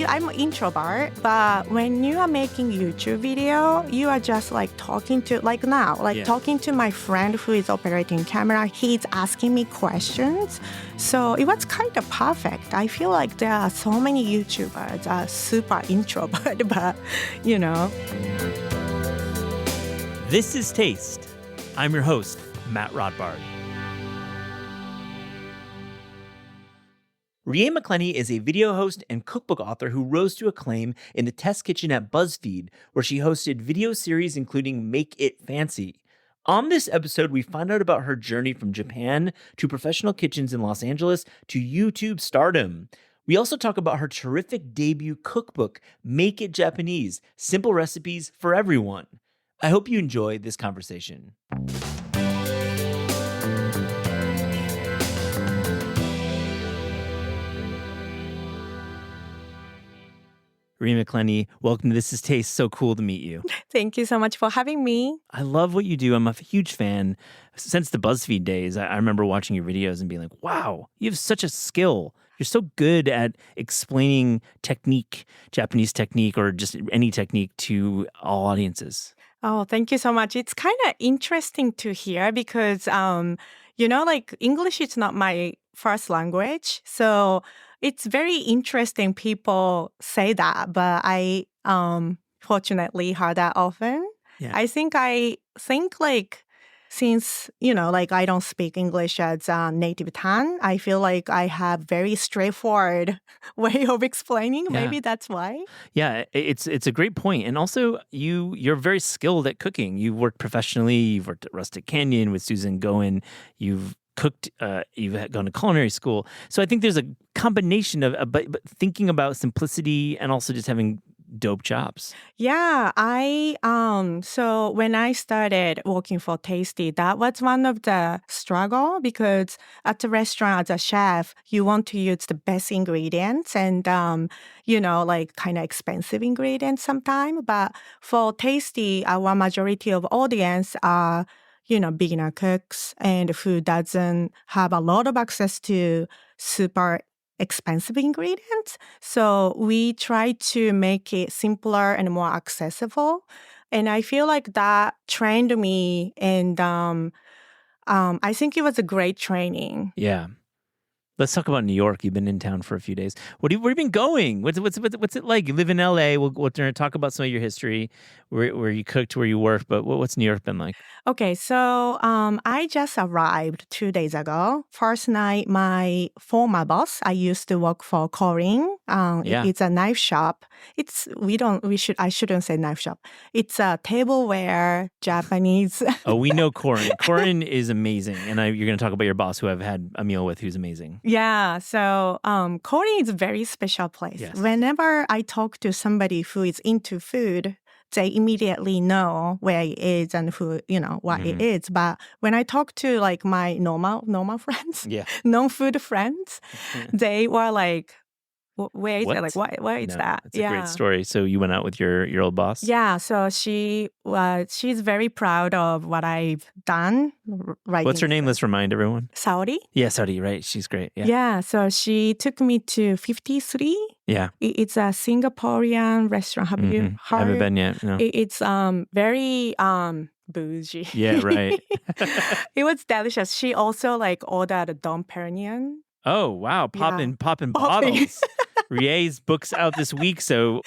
I'm an introvert, but when you are making YouTube video, you are just like talking to, like now, talking to my friend who is operating camera. He's asking me questions. So it was kind of perfect. I feel like there are so many YouTubers are super introvert, but This is Taste. I'm your host, Matt Rodbard. Rie McClenny is a video host and cookbook author who rose to acclaim in the test kitchen at BuzzFeed, where she hosted video series including Make It Fancy. On this episode, we find out about her journey from Japan to professional kitchens in Los Angeles to YouTube stardom. We also talk about her terrific debut cookbook, Make It Japanese, Simple Recipes for Everyone. I hope you enjoy this conversation. Rie McClenny, welcome to This is Taste. So cool to meet you. Thank you so much for having me. I love what you do. I'm a huge fan. Since the BuzzFeed days, I remember watching your videos and being like, wow, you have such a skill. You're so good at explaining technique, Japanese technique, or just any technique to all audiences. Oh, thank you so much. It's kind of interesting to hear because, English is not my first language. So it's very interesting people say that, but I fortunately heard that often. Yeah. I think since, I don't speak English as a native tongue, I feel like I have very straightforward way of explaining. Yeah. Maybe that's why. Yeah, it's a great point. And also, you're very skilled at cooking. You've worked professionally. You've worked at Rustic Canyon with Susan Goen. You've cooked, you've gone to culinary school. So I think there's a combination of but thinking about simplicity and also just having dope chops. Yeah, so when I started working for Tasty, that was one of the struggle because at the restaurant as a chef, you want to use the best ingredients and, kind of expensive ingredients sometimes. But for Tasty, our majority of audience are beginner cooks and who doesn't have a lot of access to super expensive ingredients. So we try to make it simpler and more accessible. And I feel like that trained me and I think it was a great training. Yeah. Let's talk about New York. You've been in town for a few days. Where have you been going? What's it like? You live in LA. We're going to talk about some of your history, where you cooked, where you worked, but what's New York been like? Okay, so I just arrived 2 days ago. First night, my former boss, I used to work for Corin. It's a knife shop. I shouldn't say knife shop. It's a tableware, Japanese. Oh, we know Corin. Corin is amazing. And you're going to talk about your boss who I've had a meal with who's amazing. Yeah, so Corin is a very special place. Yes. Whenever I talk to somebody who is into food, they immediately know where it is and who, what it is. But when I talk to like my normal friends, non-food friends, they were like, where is that? Like, why is that? It's a great story. So you went out with your old boss? Yeah. So she's very proud of what I've done. Right. What's her name? Let's remind everyone. Saori. Yeah, Saori. Right. She's great. Yeah. Yeah. So she took me to 53. Yeah. It's a Singaporean restaurant. Have you heard? I haven't been yet. No. It's very bougie. Yeah. Right. It was delicious. She also ordered a Dom Perignon. Oh, wow. Popping bottles. Rie's book's out this week, so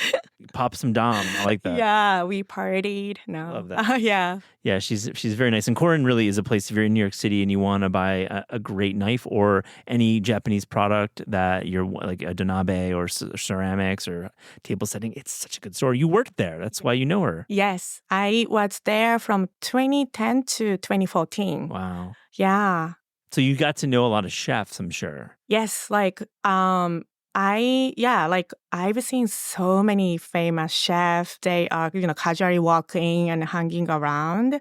pop some Dom. I like that. Yeah, we partied. No. Love that. Yeah. Yeah, she's very nice. And Corin really is a place, if you're in New York City and you want to buy a great knife or any Japanese product that you're like a donabe or ceramics or table setting, it's such a good store. You worked there. That's why you know her. Yes. I was there from 2010 to 2014. Wow. Yeah. So you got to know a lot of chefs, I'm sure. Yes, I've seen so many famous chefs. They are, casually walking and hanging around.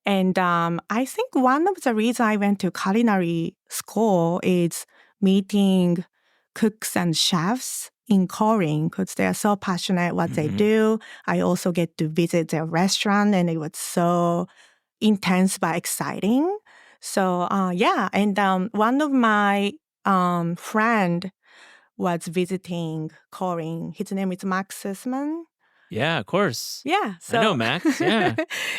And I think one of the reasons I went to culinary school is meeting cooks and chefs in Corin because they are so passionate what they do. I also get to visit their restaurant and it was so intense but exciting. So, and one of my friend was visiting Corinne. His name is Max Sussman. Yeah, of course. Yeah. I know Max, yeah.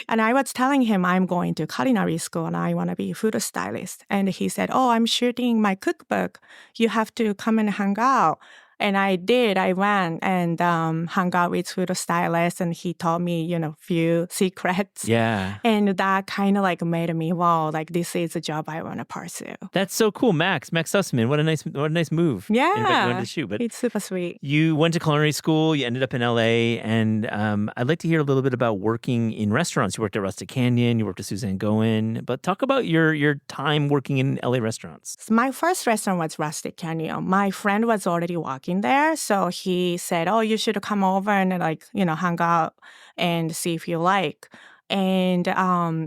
And I was telling him I'm going to culinary school and I want to be a food stylist. And he said, oh, I'm shooting my cookbook. You have to come and hang out. And I did. I went and hung out with food stylists, and he taught me, few secrets. Yeah. And that kind of like made me, wow, like this is a job I want to pursue. That's so cool, Max Sussman. What a nice move. Yeah, Invite you onto the shoot. But it's super sweet. You went to culinary school. You ended up in LA, and I'd like to hear a little bit about working in restaurants. You worked at Rustic Canyon. You worked at Suzanne Goin. But talk about your time working in LA restaurants. My first restaurant was Rustic Canyon. My friend was already working there, so he said, "Oh, you should come over and hang out and see if you like." And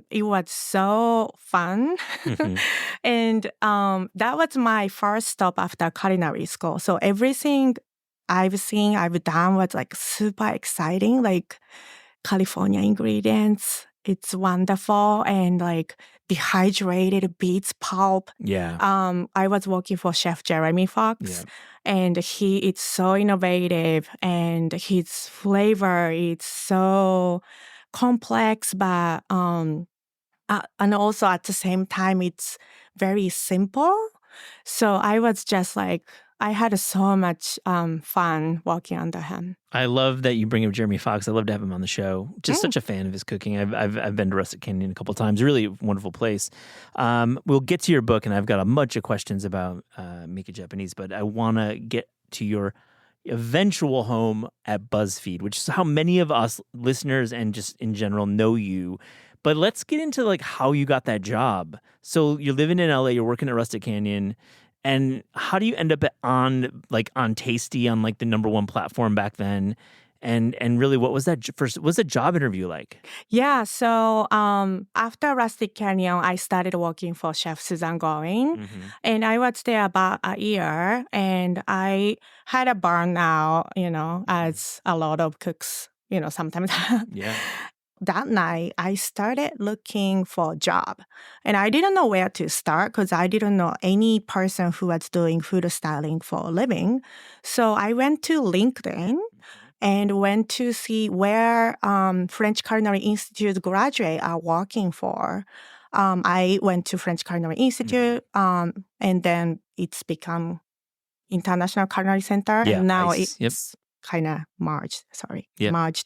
it was so fun. Mhm. And that was my first stop after culinary school. So everything I've done was like super exciting, like California ingredients. It's wonderful. And like dehydrated beets pulp. Yeah. I was working for Chef Jeremy Fox. Yeah. And he is so innovative, and his flavor is so complex, but and also at the same time it's very simple. So I was just like, I had so much fun working under him. I love that you bring up Jeremy Fox. I love to have him on the show. Just such a fan of his cooking. I've been to Rustic Canyon a couple of times. Really wonderful place. We'll get to your book, and I've got a bunch of questions about Make It Japanese, but I want to get to your eventual home at BuzzFeed, which is how many of us listeners and just in general know you. But let's get into like how you got that job. So you're living in LA, you're working at Rustic Canyon. And how do you end up on Tasty, on like the #1 platform back then? And really, what was that first? What was the job interview like? Yeah, so after Rustic Canyon, I started working for Chef Suzanne Goin, Mm-hmm. and I was there about a year, and I had a burnout, as a lot of cooks, sometimes. Yeah. That night, I started looking for a job. And I didn't know where to start because I didn't know any person who was doing food styling for a living. So I went to LinkedIn and went to see where French Culinary Institute graduates are working for. I went to French Culinary Institute, and then it's become International Culinary Center. Yeah, and now ICE. it's kind of merged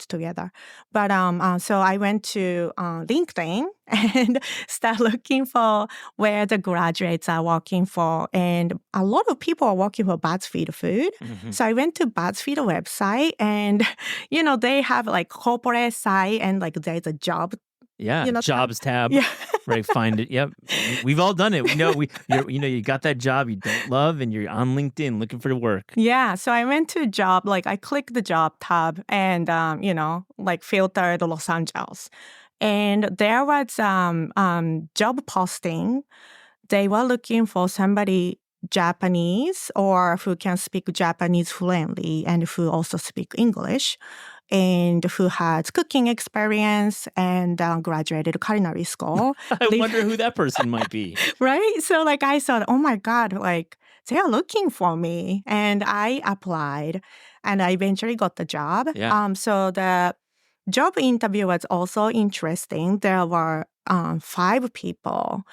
together. But so I went to LinkedIn and started looking for where the graduates are working for. And a lot of people are working for BuzzFeed Food. Mm-hmm. So I went to BuzzFeed website, and, they have like corporate site, and like there's a job. Yeah, jobs tab. Yeah. Right, find it. Yep, we've all done it. We know you got that job you don't love, and you're on LinkedIn looking for work. Yeah, so I went to job, like I clicked the job tab and filtered Los Angeles, and there was job posting. They were looking for somebody Japanese or who can speak Japanese fluently and who also speak English, and who has cooking experience and graduated culinary school. I wonder who that person might be. Right? So like I thought, oh my God, like they're looking for me. And I applied and I eventually got the job. Yeah. So the job interview was also interesting. There were 5 people.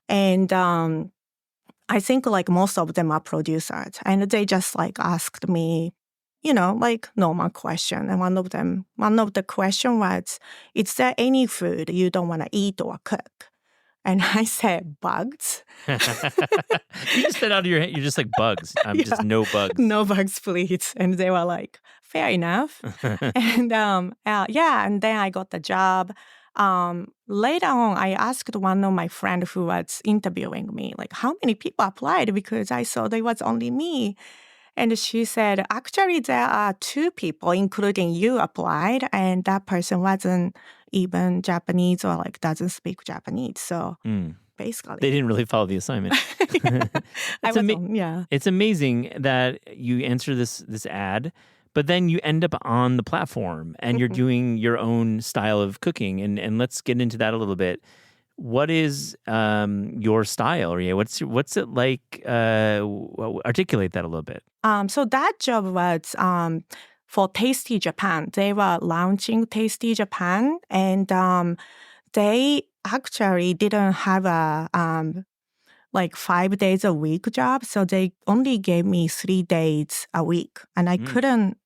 And I think like most of them are producers. And they just like asked me, like normal question. And one of the question was, is there any food you don't want to eat or cook? And I said, bugs. You just said out of your head, you're just like bugs. Just no bugs. No bugs, please. And they were like, fair enough. And and then I got the job. Later on, I asked one of my friends who was interviewing me, like, how many people applied? Because I saw there was only me. And she said, actually, there are 2 people, including you, applied, and that person wasn't even Japanese or like doesn't speak Japanese. So basically, they didn't really follow the assignment. It's amazing that you answer this ad, but then you end up on the platform and you're doing your own style of cooking. And let's get into that a little bit. What is your style, Rie? What's it like? Articulate that a little bit. So that job was for Tasty Japan. They were launching Tasty Japan, and they actually didn't have a like 5 days a week job. So they only gave me 3 days a week, and I couldn't,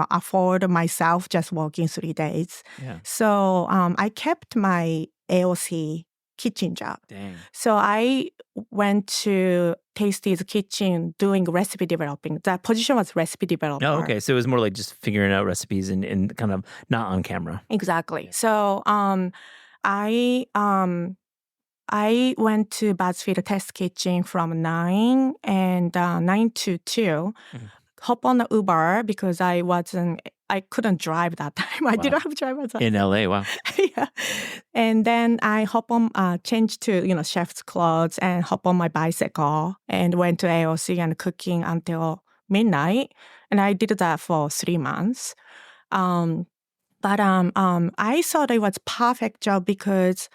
afford myself just working 3 days. Yeah. So I kept my AOC kitchen job. Dang. So I went to Tasty's kitchen doing recipe developing. That position was recipe developer. Oh, okay. So it was more like just figuring out recipes and kind of not on camera. Exactly. So I went to BuzzFeed Test Kitchen from 9 to 2. Hop on the Uber because I couldn't drive that time. I didn't have driver's license. In LA, wow. Yeah. And then I hop on, changed to, chef's clothes and hop on my bicycle and went to AOC and cooking until midnight. And I did that for 3 months. But I thought it was perfect job because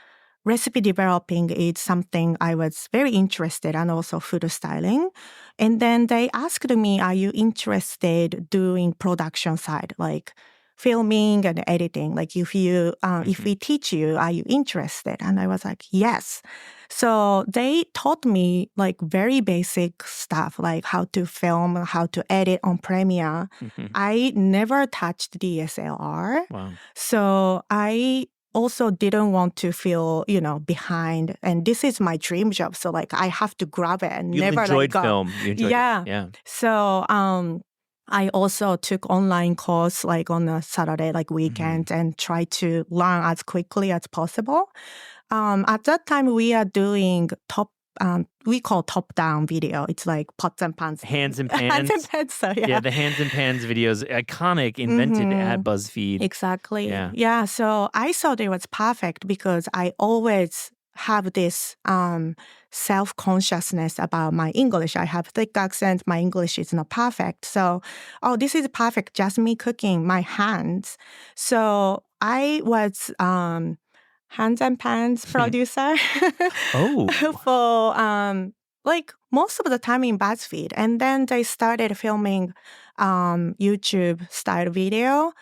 recipe developing is something I was very interested in, and also food styling. And then they asked me, are you interested doing production side, like filming and editing? Like if we teach you, are you interested? And I was like, yes. So they taught me like very basic stuff, like how to film, how to edit on Premiere. I never touched DSLR. Wow. So I also didn't want to feel, behind. And this is my dream job. So like I have to grab it and never enjoyed let go. Film. You enjoyed yeah. it. Yeah. So I also took online course like on a Saturday, like weekend, and try to learn as quickly as possible. At that time, we are doing we call top-down video. It's like pots and pans. Hands and pans. Hands and pans, so yeah. Yeah, the hands and pans videos, iconic, invented at BuzzFeed. Exactly. Yeah, so I thought it was perfect because I always have this self-consciousness about my English. I have thick accent. My English is not perfect. So, this is perfect. Just me cooking, my hands. So I was hands and pans producer for like most of the time in BuzzFeed. And then they started filming YouTube style video.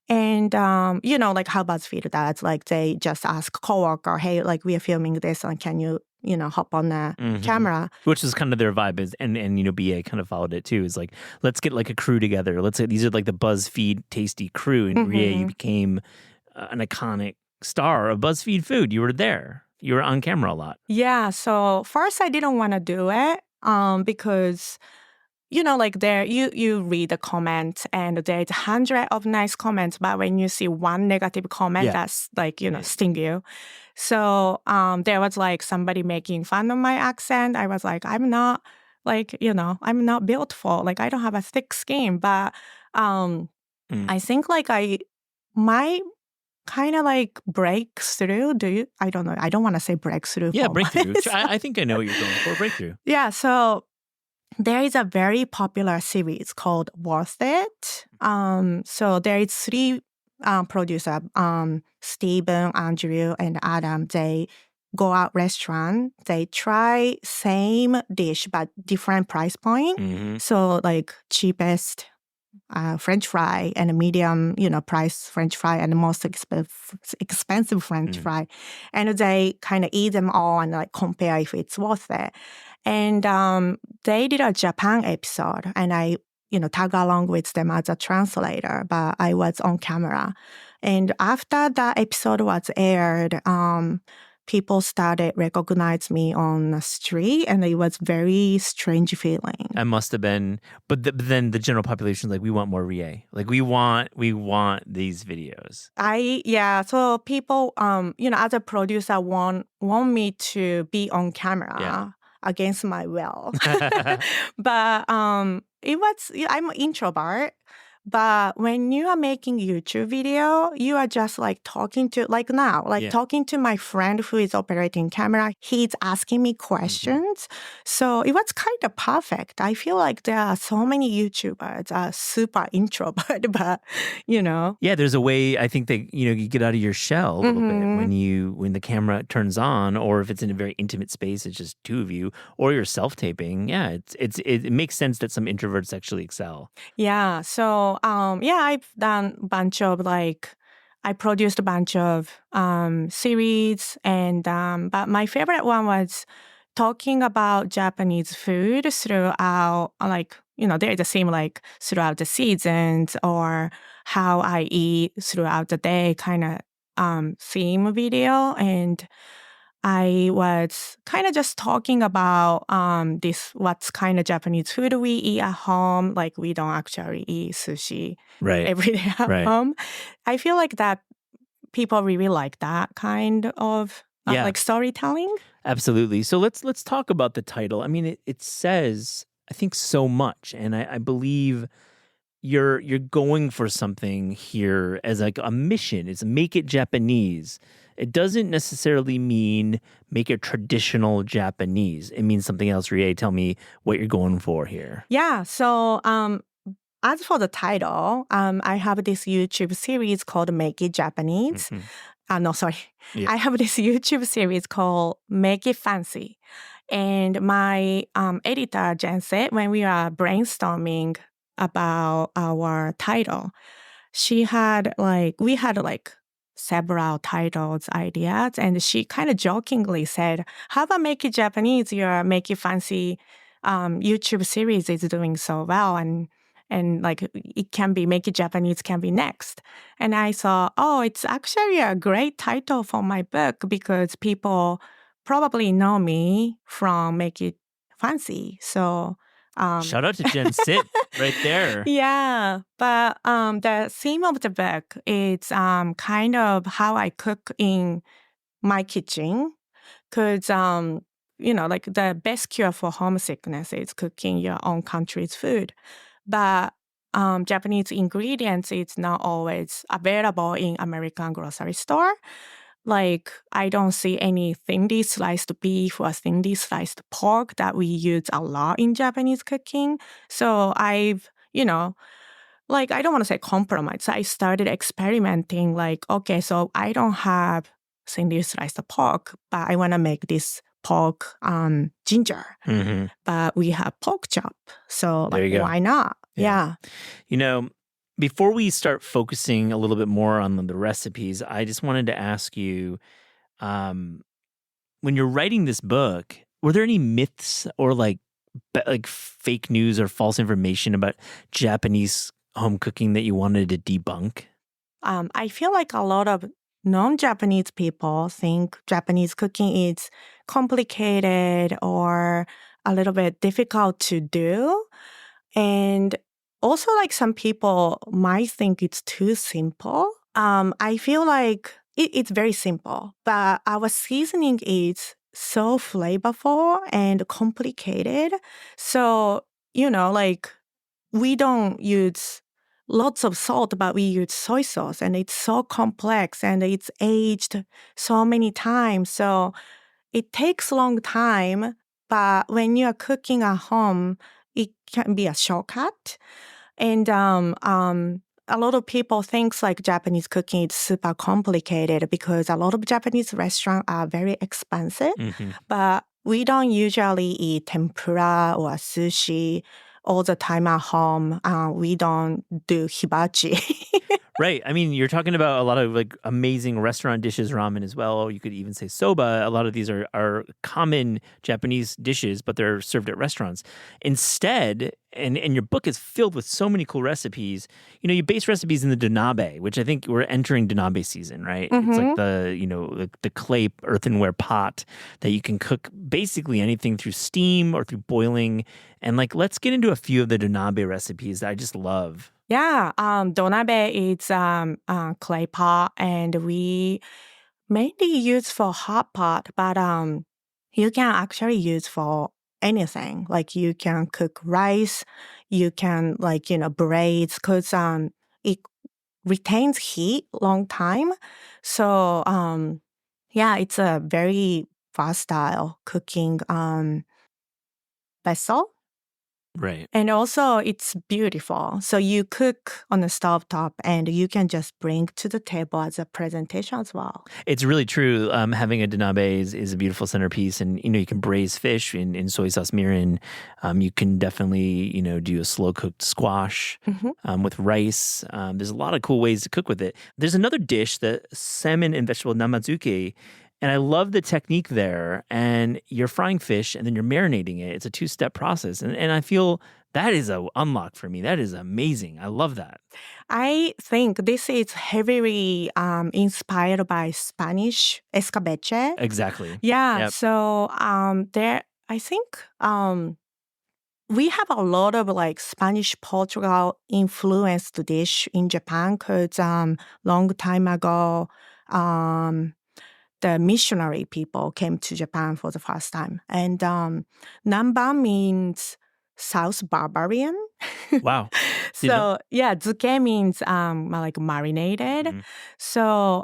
And, like how BuzzFeed does, like they just ask coworker, hey, like we are filming this and can you, hop on the camera. Which is kind of their vibe is, and BA kind of followed it too. Is like, let's get like a crew together. Let's say these are like the BuzzFeed Tasty crew. And Rie, you became an iconic star of BuzzFeed food. You were there. You were on camera a lot. Yeah. So first I didn't want to do it because, like there, you read the comments and there's 100 of nice comments, but when you see one negative comment, that's like, sting you. So there was like somebody making fun of my accent. I was like, I'm not like, I'm not built for, like I don't have a thick skin, but I think like my kind of like breakthrough. I don't know. I don't want to say breakthrough. Yeah, breakthrough. I think I know what you're going for. Breakthrough. Yeah. So there is a very popular series called Worth It. So there is 3 producers, Steven, Andrew, and Adam. They go out restaurant. They try same dish but different price point. So like cheapest French fry and a medium, price French fry and the most expensive French fry. And they kind of eat them all and like compare if it's worth it. And they did a Japan episode and I, tag along with them as a translator, but I was on camera. And after that episode was aired, people started recognize me on the street, and it was very strange feeling. I must have been, but then the general population like, we want more Rie. Like we want these videos. So people, as a producer, want me to be on camera against my will. But I'm an introvert. But when you are making YouTube video, you are just like talking to, like now, like talking to my friend who is operating camera. He's asking me questions. So it was kind of perfect. I feel like there are so many YouTubers are super introvert, but Yeah, there's a way I think that, you get out of your shell a little bit when the camera turns on, or if it's in a very intimate space, it's just two of you, or you're self-taping. Yeah, it makes sense that some introverts actually excel. Yeah. So, I've done bunch of I produced a bunch of series, and but my favorite one was talking about Japanese food throughout, there is a theme like throughout the seasons or how I eat throughout the day kind of theme video. And I was kind of just talking about what's kind of Japanese food we eat at home. Like we don't actually eat sushi every day at home. I feel like that people really like that kind of like storytelling. Absolutely. So let's talk about the title. I mean, it says, I think, so much, and I believe you're going for something here as like a mission. It's make it Japanese. It doesn't necessarily mean make it traditional Japanese. It means something else. Rie, tell me what you're going for here. Yeah. So as for the title, I have this YouTube series called Make It Japanese. No, sorry. I have this YouTube series called Make It Fancy. And my editor, Jen, said when we are brainstorming about our title, we had several titles ideas, and she kind of jokingly said, how about Make It Japanese? Your Make It Fancy YouTube series is doing so well, and like it can be Make It Japanese can be next. And I thought, oh, it's actually a great title for my book because people probably know me from Make It Fancy. So shout out to Jen Sit right there. Yeah, but the theme of the book is kind of how I cook in my kitchen, because like the best cure for homesickness is cooking your own country's food, but Japanese ingredients is not always available in American grocery store. Like, I don't see any thinly sliced beef or thinly sliced pork that we use a lot in Japanese cooking. So I've, I don't want to say compromise. I started experimenting like, okay, so I don't have thinly sliced pork, but I want to make this pork ginger. But we have pork chop. So like, why not? Yeah. Before we start focusing a little bit more on the recipes, I just wanted to ask you, when you're writing this book, were there any myths or like fake news or false information about Japanese home cooking that you wanted to debunk? I feel like a lot of non-Japanese people think Japanese cooking is complicated or a little bit difficult to do. And also, like, some people might think it's too simple. I feel like it's very simple, but our seasoning is so flavorful and complicated. So, like, we don't use lots of salt, but we use soy sauce, and it's so complex and it's aged so many times. So it takes a long time, but when you're cooking at home, it can be a shortcut. And a lot of people think like Japanese cooking is super complicated because a lot of Japanese restaurants are very expensive. But we don't usually eat tempura or sushi all the time at home. We don't do hibachi. Right. I mean, you're talking about a lot of like amazing restaurant dishes, ramen as well. You could even say soba. A lot of these are common Japanese dishes, but they're served at restaurants. Instead, and your book is filled with so many cool recipes. You base recipes in the donabe, which I think we're entering donabe season, right? It's like the clay earthenware pot that you can cook basically anything through steam or through boiling. And like, let's get into a few of the donabe recipes that I just love. Yeah, donabe is clay pot, and we mainly use for hot pot, but you can actually use for anything. Like you can cook rice, you can braids, because it retains heat long time. So yeah, it's a very versatile cooking vessel. Right. And also it's beautiful. So you cook on the stovetop and you can just bring to the table as a presentation as well. It's really true. Having a donabe is a beautiful centerpiece, and you can braise fish in soy sauce mirin. You can definitely do a slow cooked squash with rice. There's a lot of cool ways to cook with it. There's another dish, the salmon and vegetable namazuke. And I love the technique there. And you're frying fish and then you're marinating it. It's a 2-step process. And I feel that is a unlock for me. That is amazing. I love that. I think this is heavily inspired by Spanish escabeche. Exactly. Yeah. Yep. So there, I think we have a lot of Spanish Portugal influenced dish in Japan because long time ago the missionary people came to Japan for the first time, and namba means South Barbarian. Wow. So yeah, zuke means marinated. Mm-hmm. So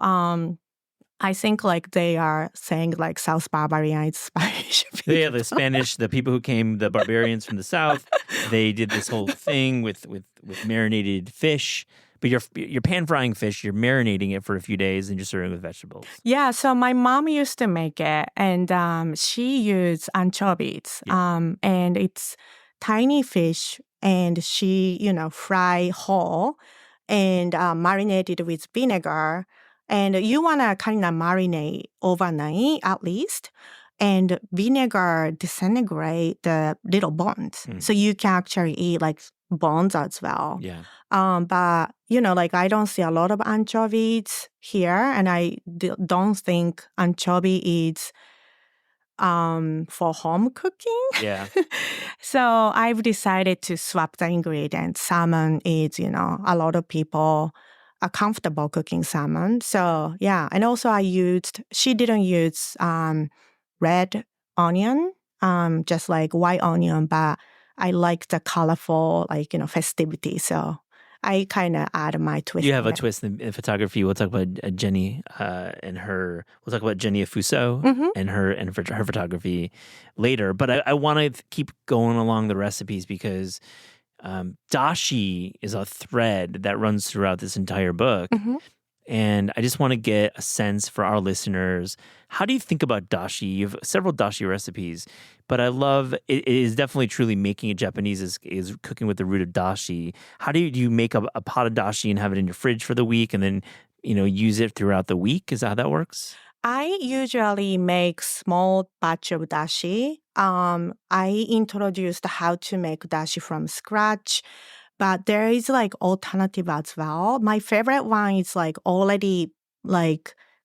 I think they are saying South Barbarian is Spanish. Yeah, the Spanish, the people who came, the barbarians from the south, they did this whole thing with marinated fish. But you're pan frying fish, you're marinating it for a few days, and you're serving with vegetables. Yeah, so my mom used to make it, and she used anchovies, and it's tiny fish, and she fry whole and marinated with vinegar, and you wanna kind of marinate overnight at least. And vinegar disintegrate the little bones, so you can actually eat bones as well. Yeah. But I don't see a lot of anchovies here, and I don't think anchovy is for home cooking. Yeah. So I've decided to swap the ingredients. Salmon is, a lot of people are comfortable cooking salmon. So yeah, and also she didn't use red onion, just white onion, but I like the colorful, festivity. So I kind of add my twist. You have a twist in photography. We'll talk about Jenny and her. We'll talk about Jenny Afuso and her photography later. But I want to keep going along the recipes because dashi is a thread that runs throughout this entire book. And I just want to get a sense for our listeners. How do you think about dashi? You have several dashi recipes, but I love it is definitely truly making it Japanese is cooking with the root of dashi. How do you make a pot of dashi and have it in your fridge for the week and then use it throughout the week? Is that how that works? I usually make small batch of dashi. I introduced how to make dashi from scratch. But there is alternative as well. My favorite one is already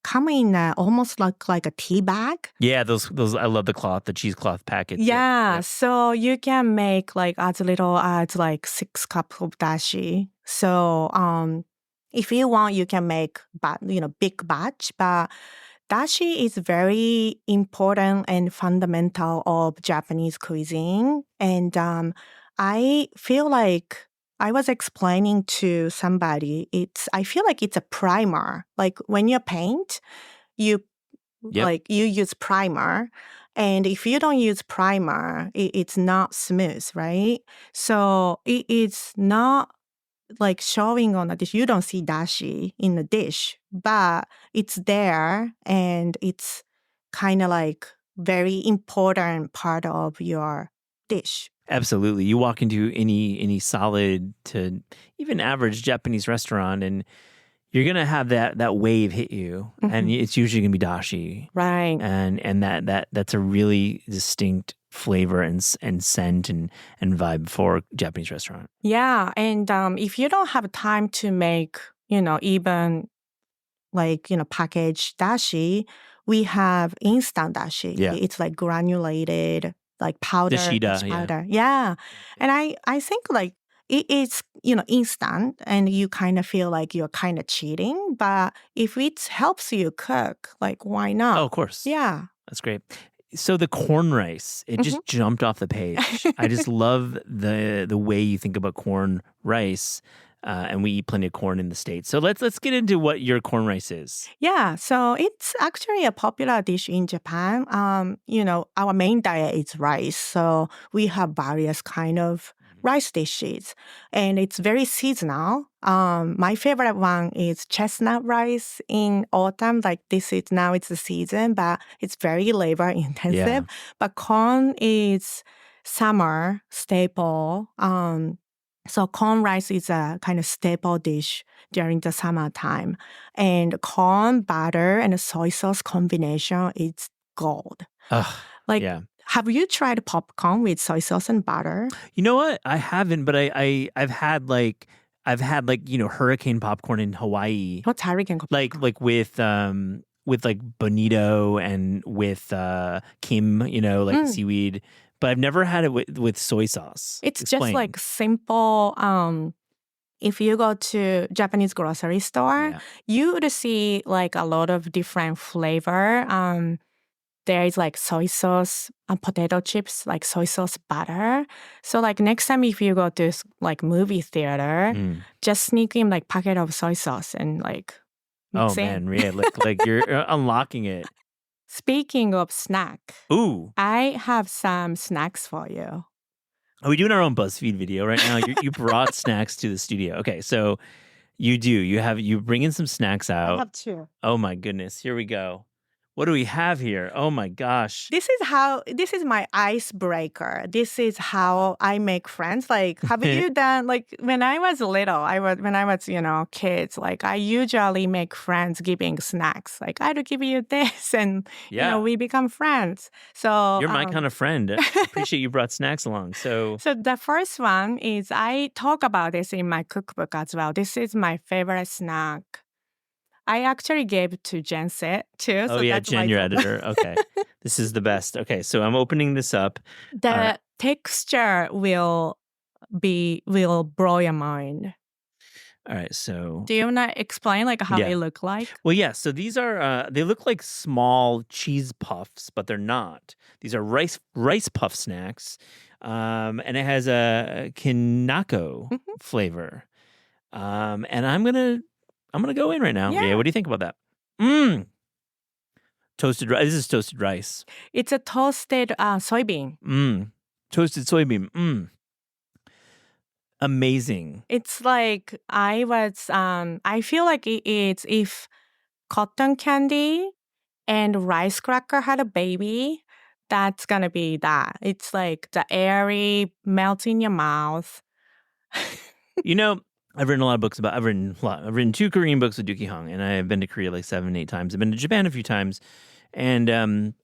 coming in almost like a tea bag. Yeah, those I love the cheesecloth packets. Yeah, so you can make as little as 6 cups of dashi. So if you want, you can make big batch. But dashi is very important and fundamental of Japanese cuisine, and I feel like I was explaining to somebody, I feel like it's a primer. Like when you paint, you use primer. And if you don't use primer, it's not smooth, right? So it is not showing on a dish. You don't see dashi in the dish, but it's there and it's kind of very important part of your dish. Absolutely. You walk into any solid to even average Japanese restaurant and you're going to have that wave hit you and it's usually going to be dashi. Right. And that's a really distinct flavor and scent and vibe for a Japanese restaurant. Yeah, and if you don't have time to make, even packaged dashi, we have instant dashi. Yeah. It's granulated powder. The shida, powder. Yeah. And I think it is, instant and you kind of feel like you're kind of cheating. But if it helps you cook, why not? Oh, of course. Yeah. That's great. So the corn rice, it just jumped off the page. I just love the way you think about corn rice, and we eat plenty of corn in the States. So let's get into what your corn rice is. Yeah, so it's actually a popular dish in Japan. Our main diet is rice, so we have various kind of rice dishes, and it's very seasonal. My favorite one is chestnut rice in autumn. Like now it's the season, but it's very labor intensive. Yeah. But corn is summer staple. So corn rice is a kind of staple dish during the summertime. And corn, butter, and soy sauce combination is gold. Like, yeah. have you tried popcorn with soy sauce and butter? You know what? I haven't, but I've had hurricane popcorn in Hawaii. What's hurricane popcorn? Like with like bonito and with kim, seaweed. But I've never had it with soy sauce. It's just like simple. If you go to Japanese grocery store, you would see like a lot of different flavor. There is like soy sauce, potato chips, like soy sauce butter. So like next time if you go to like movie theater, just sneak in like packet of soy sauce and like mix in. Man, Rie, like you're unlocking it. Speaking of snack, ooh, I have some snacks for you. Are we doing our own BuzzFeed video right now? You brought snacks to the studio. Okay, so you do. You bring in some snacks out. I have two. Oh my goodness, here we go. What do we have here? Oh my gosh. This is my icebreaker. This is how I make friends. Like, have you done, like, when I was little, when I was, kids, like, I usually make friends giving snacks. Like, I'll give you this and, we become friends. So you're my kind of friend. I appreciate you brought snacks along. So the first one is I talk about this in my cookbook as well. This is my favorite snack. I actually gave it to Jen Set too. Oh, yeah, Jen, your editor. Okay. This is the best. Okay, so I'm opening this up. The texture will blow your mind. All right, so... Do you want to explain like how they look like? Well, yeah, so these are, they look like small cheese puffs, but they're not. These are rice puff snacks, and it has a kinako flavor. And I'm gonna go in right now. Yeah, what do you think about that? Toasted rice. This is toasted rice. It's a toasted soybean. Toasted soybean. Amazing. It's like I feel like it's if cotton candy and rice cracker had a baby, that's gonna be that. It's like the airy, melt in your mouth. I've written a lot of books I've written 2 Korean books with Dookie Hong, and I've been to Korea like 7, 8 times. I've been to Japan a few times, and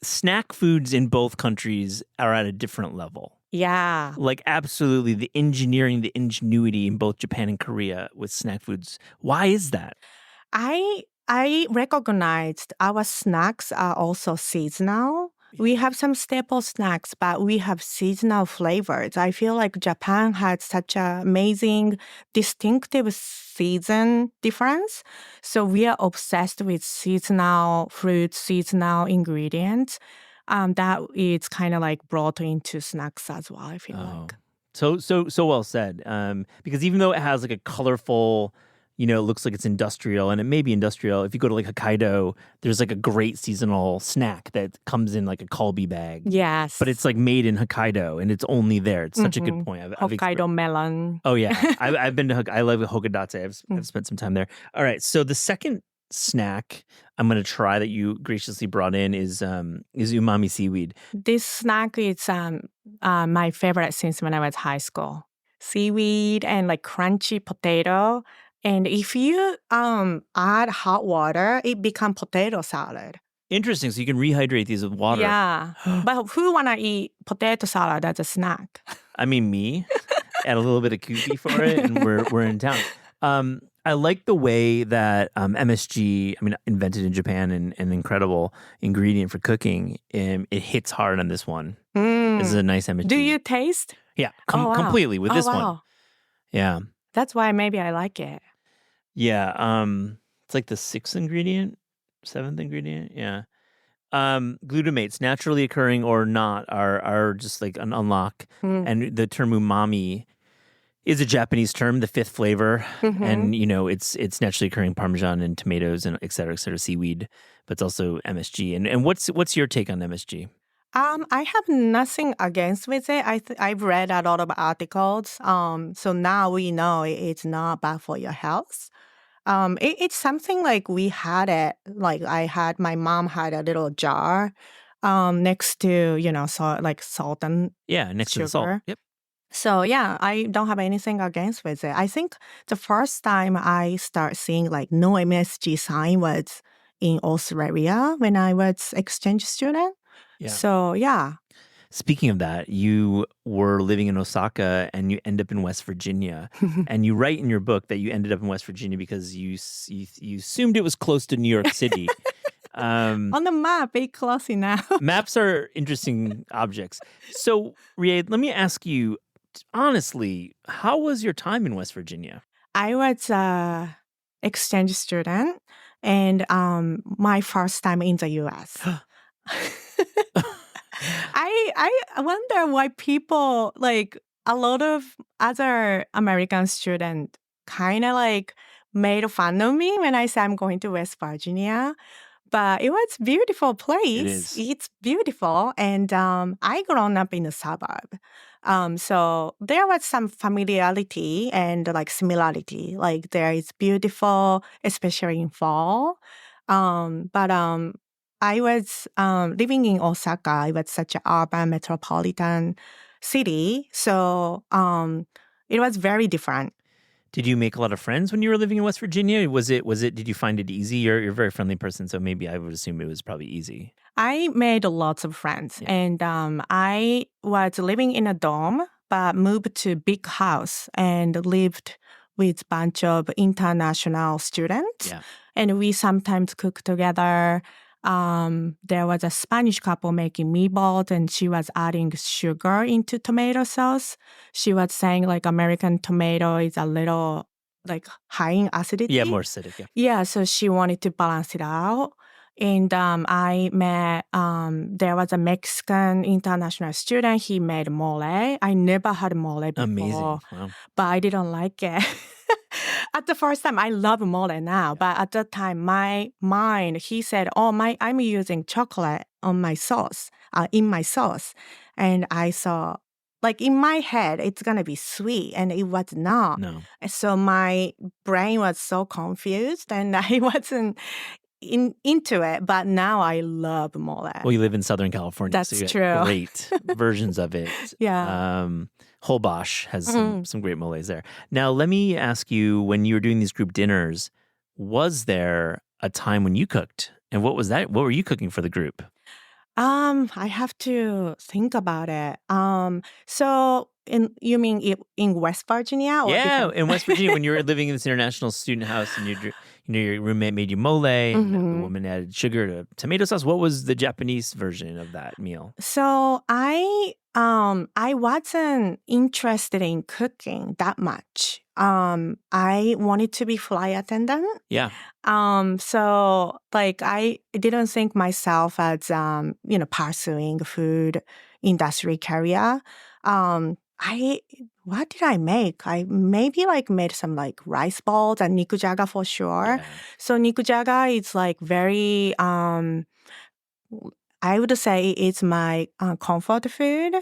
snack foods in both countries are at a different level. Yeah. Like absolutely the engineering, the ingenuity in both Japan and Korea with snack foods. Why is that? I recognized our snacks are also seasonal. We have some staple snacks, but we have seasonal flavors. I feel like Japan had such an amazing, distinctive season difference. So we are obsessed with seasonal fruits, seasonal ingredients. That is kind of like brought into snacks as well, I feel like. So well said. Because even though it has like a colorful... it looks like it's industrial, and it may be industrial. If you go to like Hokkaido, there's like a great seasonal snack that comes in like a Kalbi bag. Yes. But it's like made in Hokkaido, and it's only there. It's such a good point. Hokkaido melon. Oh, yeah. I've been to I love Hokkaido. I've spent some time there. All right. So the second snack I'm going to try that you graciously brought in is umami seaweed. This snack is my favorite since when I was high school. Seaweed and like crunchy potato. And if you add hot water, it becomes potato salad. Interesting. So you can rehydrate these with water. Yeah. But who want to eat potato salad as a snack? I mean, me. Add a little bit of kupi for it, and we're in town. I like the way that MSG, invented in Japan, and an incredible ingredient for cooking. It hits hard on this one. This is a nice MSG. Do you taste? Yeah, completely with this one. Yeah. That's why maybe I like it. Yeah, it's like the 6th ingredient, 7th ingredient. Yeah. glutamates, naturally occurring or not, are just like an unlock. And the term umami is a Japanese term, the fifth flavor, and it's naturally occurring Parmesan and tomatoes and et cetera, seaweed, but it's also MSG. And what's your take on MSG? I have nothing against with it. I've read a lot of articles. So now we know it's not bad for your health. It's something like we had it. Like my mom had a little jar, next to salt and Next to the salt. sugar. Yep. So yeah, I don't have anything against with it. I think the first time I start seeing like no MSG sign was in Australia when I was exchange student. Yeah. So yeah. Speaking of that, you were living in Osaka and you end up in West Virginia. And you write in your book that you ended up in West Virginia because you assumed it was close to New York City. On the map, it's close enough. Maps are interesting objects. So, Rie, let me ask you, honestly, how was your time in West Virginia? I was a exchange student and my first time in the US. I wonder why people, like a lot of other American students, kind of like made fun of me when I said I'm going to West Virginia. But it was a beautiful place. It is. It's beautiful. And I grown up in a suburb. So there was some familiarity and like similarity. Like there is beautiful, especially in fall. But I was living in Osaka. It was such an urban metropolitan city. So it was very different. Did you make a lot of friends when you were living in West Virginia? Did you find it easy? You're a very friendly person, so maybe I would assume it was probably easy. I made lots of friends, Yeah. and I was living in a dorm, but moved to big house and lived with a bunch of international students. Yeah. And we sometimes cook together. There was a Spanish couple making meatballs, and she was adding sugar into tomato sauce. She was saying like American tomato is a little like high in acidity. Yeah, more acidic. Yeah. Yeah, so she wanted to balance it out. And I met, there was a Mexican international student. He made mole. I never had mole before. Amazing. Wow. But I didn't like it. At the first time, I love mole now. But at that time, my mind, he said, I'm using chocolate on my sauce, in my sauce. And I saw, like in my head, it's going to be sweet. And it was not. No. So my brain was so confused and I wasn't into it, but now I love mole. Well, you live in Southern California. That's so you true. got great versions of it. Yeah. Holbox has some great moles there. Now, let me ask you, when you were doing these group dinners, was there a time when you cooked? And what was that? What were you cooking for the group? I have to think about it. So you mean in West Virginia? Or Yeah, in West Virginia, when you were living in this international student house and your roommate made you mole, and the woman added sugar to tomato sauce. What was the Japanese version of that meal? So I wasn't interested in cooking that much. I wanted to be flight attendant. Yeah. So like I didn't think myself as pursuing food industry career. What did I make? I maybe like made some like rice balls and nikujaga for sure. Yeah. So nikujaga is like very I would say it's my comfort food.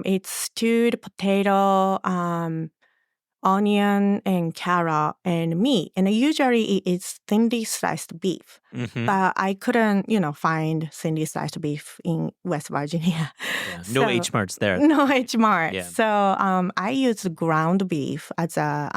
It's stewed potato, onion and carrot and meat. And usually it's thinly sliced beef. Mm-hmm. But I couldn't, find thinly sliced beef in West Virginia. Yeah. No H Marts there. No H Mart. Yeah. So I used ground beef as a,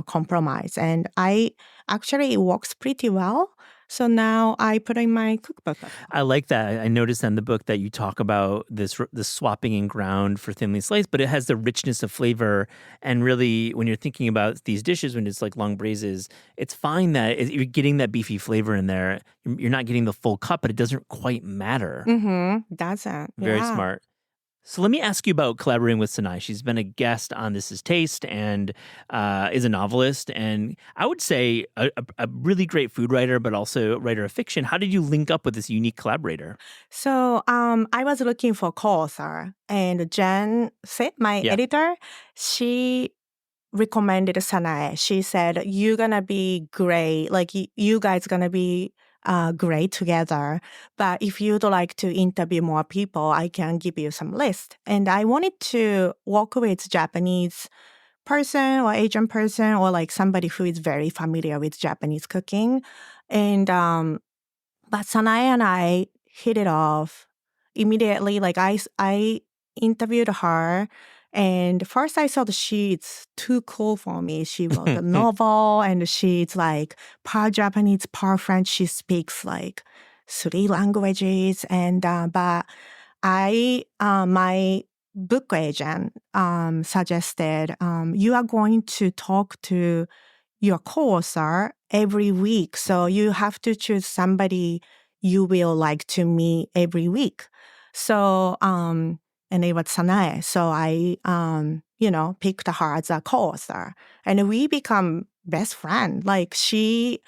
compromise. And it works pretty well. So now I put in my cookbook. I like that. I noticed in the book that you talk about the swapping in ground for thinly sliced, but it has the richness of flavor. And really, when you're thinking about these dishes, when it's like long braises, it's fine that you're getting that beefy flavor in there. You're not getting the full cut, but it doesn't quite matter. Mm-hmm. Doesn't. Very smart. So let me ask you about collaborating with Sanai. She's been a guest on This Is Taste and is a novelist, and I would say a really great food writer, but also a writer of fiction. How did you link up with this unique collaborator? So I was looking for co-author, and Jen Sit, my Yeah. editor, she recommended Sanae. She said, "You're gonna be great. Like you guys gonna be great together. But if you'd like to interview more people, I can give you some list." And I wanted to work with Japanese person or Asian person or like somebody who is very familiar with Japanese cooking. And but Sanae and I hit it off immediately. Like I interviewed her, and first I thought she's too cool for me. She wrote a novel, and she's like part Japanese, part French. She speaks like 3 languages, and but my book agent suggested you are going to talk to your co-author every week. So you have to choose somebody you will like to meet every week. So, and it was Sanae. So I, picked her as a co-author. And we become best friend. Like she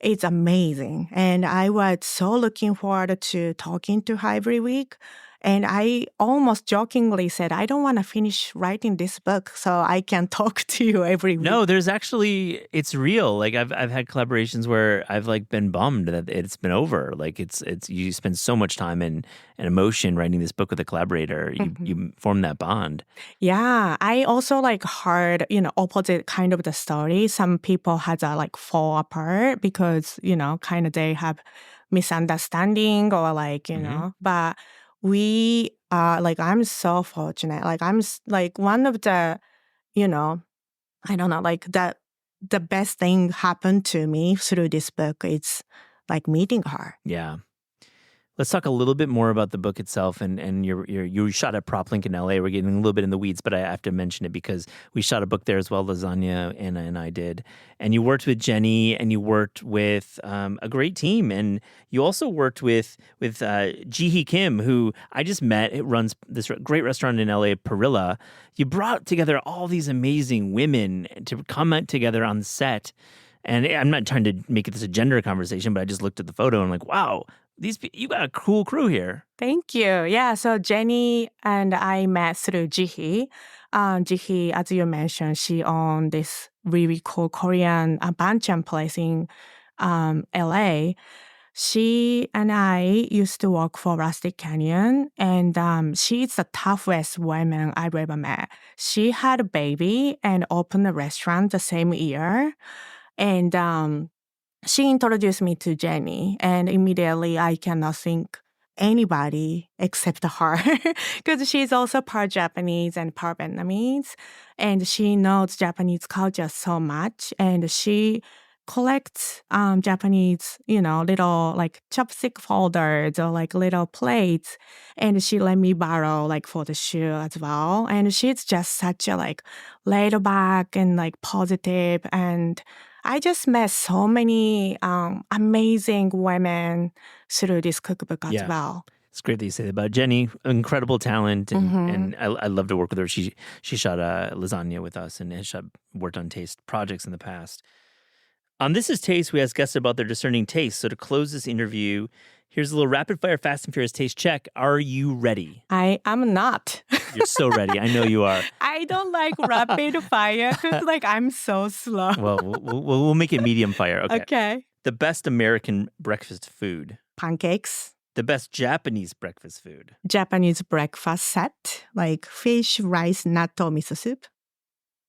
is amazing. And I was so looking forward to talking to her every week. And I almost jokingly said, I don't want to finish writing this book so I can talk to you every week. No, there's actually, it's real. Like I've had collaborations where I've like been bummed that it's been over. Like it's you spend so much time and emotion writing this book with a collaborator. You form that bond. Yeah, I also like heard, opposite kind of the story. Some people had to like fall apart because, kind of they have misunderstanding or like, but we are like, I'm so fortunate. Like like one of the, I don't know, like the best thing happened to me through this book. It's like meeting her. Yeah. Let's talk a little bit more about the book itself. And you shot at PropLink in LA. We're getting a little bit in the weeds, but I have to mention it because we shot a book there as well. Lasagna, Anna and I did. And you worked with Jenny, and you worked with a great team. And you also worked with Ji-hee Kim, who I just met. It runs this great restaurant in LA, Perilla. You brought together all these amazing women to come out together on set. And I'm not trying to make this a gender conversation, but I just looked at the photo and like, wow, you got a cool crew here. Thank you. Yeah, so Jenny and I met through Ji-hee. Ji-hee, as you mentioned, she owned this really cool Korean banchan place in LA. She and I used to work for Rustic Canyon, and she's the toughest woman I've ever met. She had a baby and opened a restaurant the same year. And she introduced me to Jenny, and immediately I cannot think anybody except her because she's also part Japanese and part Vietnamese, and she knows Japanese culture so much, and she collects Japanese, little like chopstick folders or like little plates, and she let me borrow like for the shoot as well. And she's just such a like laid back and like positive, and I just met so many amazing women through this cookbook as well. It's great that you say that about Jenny. Incredible talent, and I love to work with her. She shot Lasagna with us and has worked on taste projects in the past. On This Is Taste, we ask guests about their discerning taste. So to close this interview, here's a little rapid fire Fast and Furious taste check. Are you ready? I am not. You're so ready. I know you are. I don't like rapid fire because like I'm so slow. Well, we'll make it medium fire. Okay. The best American breakfast food. Pancakes. The best Japanese breakfast food. Japanese breakfast set, like fish, rice, natto, miso soup.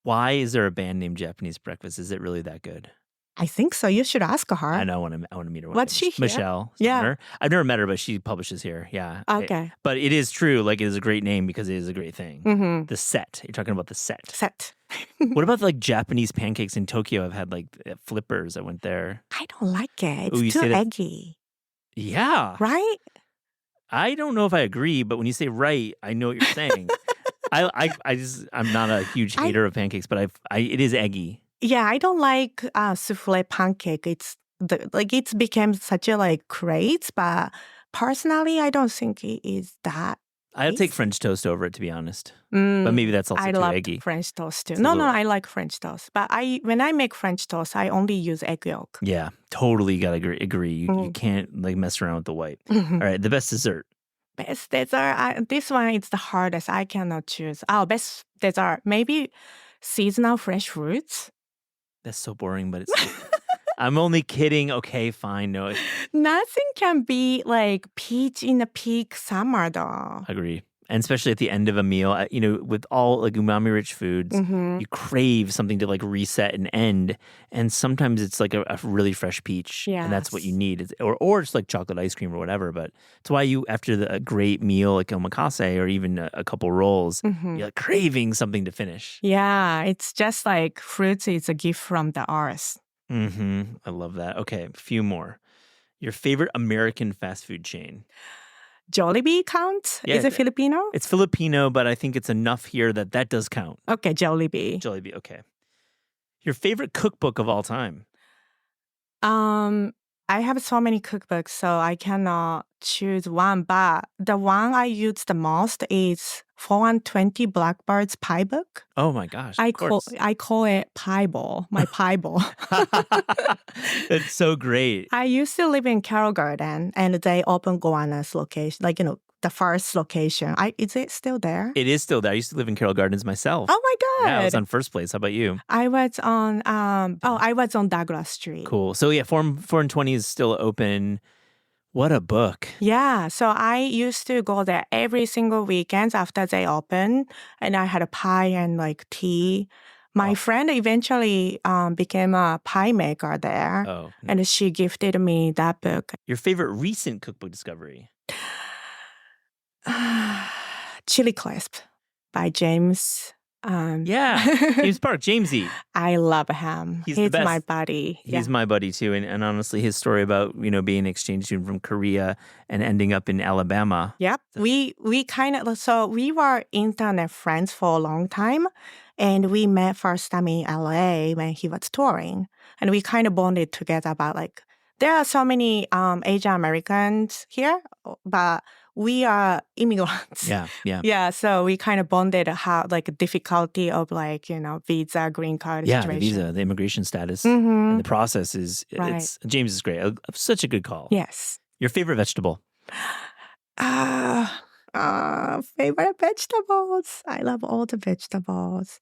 Why is there a band named Japanese Breakfast? Is it really that good? I think so. You should ask her. I know. I want to meet her. What's she here? Michelle. Yeah. I've never met her, but she publishes here. Yeah. Okay. But it is true. Like, it is a great name because it is a great thing. Mm-hmm. The set. You're talking about the set. Set. What about like Japanese pancakes in Tokyo? I've had like flippers. I went there. I don't like it. Ooh, It's too eggy. Yeah. Right? I don't know if I agree, but when you say right, I know what you're saying. I'm not a huge hater of pancakes, but it is eggy. Yeah, I don't like souffle pancake. It's became such a like craze, but personally, I don't think it is that I'll take French toast over it, to be honest. But maybe that's also I too love eggy. French toast too. It's a No, little- I like French toast. But when I make French toast, I only use egg yolk. Yeah, totally got to agree. You can't like mess around with the white. All right, the best dessert. Best dessert. This one is the hardest. I cannot choose. Oh, best dessert. Maybe seasonal fresh fruits. That's so boring, but it's. I'm only kidding. Okay, fine. No, Nothing can be like peach in the peak summer, though. agree. And especially at the end of a meal, with all like umami-rich foods, you crave something to like reset and end. And sometimes it's like a really fresh peach, and that's what you need. Or it's like chocolate ice cream or whatever. But it's why you, after a great meal like omakase or even a couple rolls, you're like craving something to finish. Yeah, it's just like fruits is a gift from the earth. I love that. Okay, a few more. Your favorite American fast food chain? Jollibee counts? Yeah, Is it Filipino? It's Filipino, but I think it's enough here that does count. Okay, Jollibee. Jollibee, okay. Your favorite cookbook of all time? I have so many cookbooks, so I cannot choose one. But the one I use the most is 420 Blackbird's Pie Book. Oh my gosh! I call it Pie Bowl. My Pie Bowl. That's so great. I used to live in Carroll Garden, and they opened Goanna's location, the first location. Is it still there? It is still there. I used to live in Carroll Gardens myself. Oh my god! Yeah, I was on First Place. How about you? I was on I was on Douglas Street. Cool. So yeah, 420 is still open. What a book. Yeah. So I used to go there every single weekend after they open, and I had a pie and like tea. My friend eventually became a pie maker there. Oh. And she gifted me that book. Your favorite recent cookbook discovery? Chili Crisp by James. James Park, Jamesy. I love him. He's the best. My buddy. He's my buddy too, and honestly, his story about being an exchange student from Korea and ending up in Alabama. Yep, we we were internet friends for a long time, and we met first time in LA when he was touring, and we kind of bonded together about like there are so many Asian Americans here, but we are immigrants. Yeah. So we kind of bonded how like difficulty of like visa, green card situation. The visa, the immigration status, and the process is. It's James is great. Such a good call. Yes. Your favorite vegetable? Favorite vegetables. I love all the vegetables.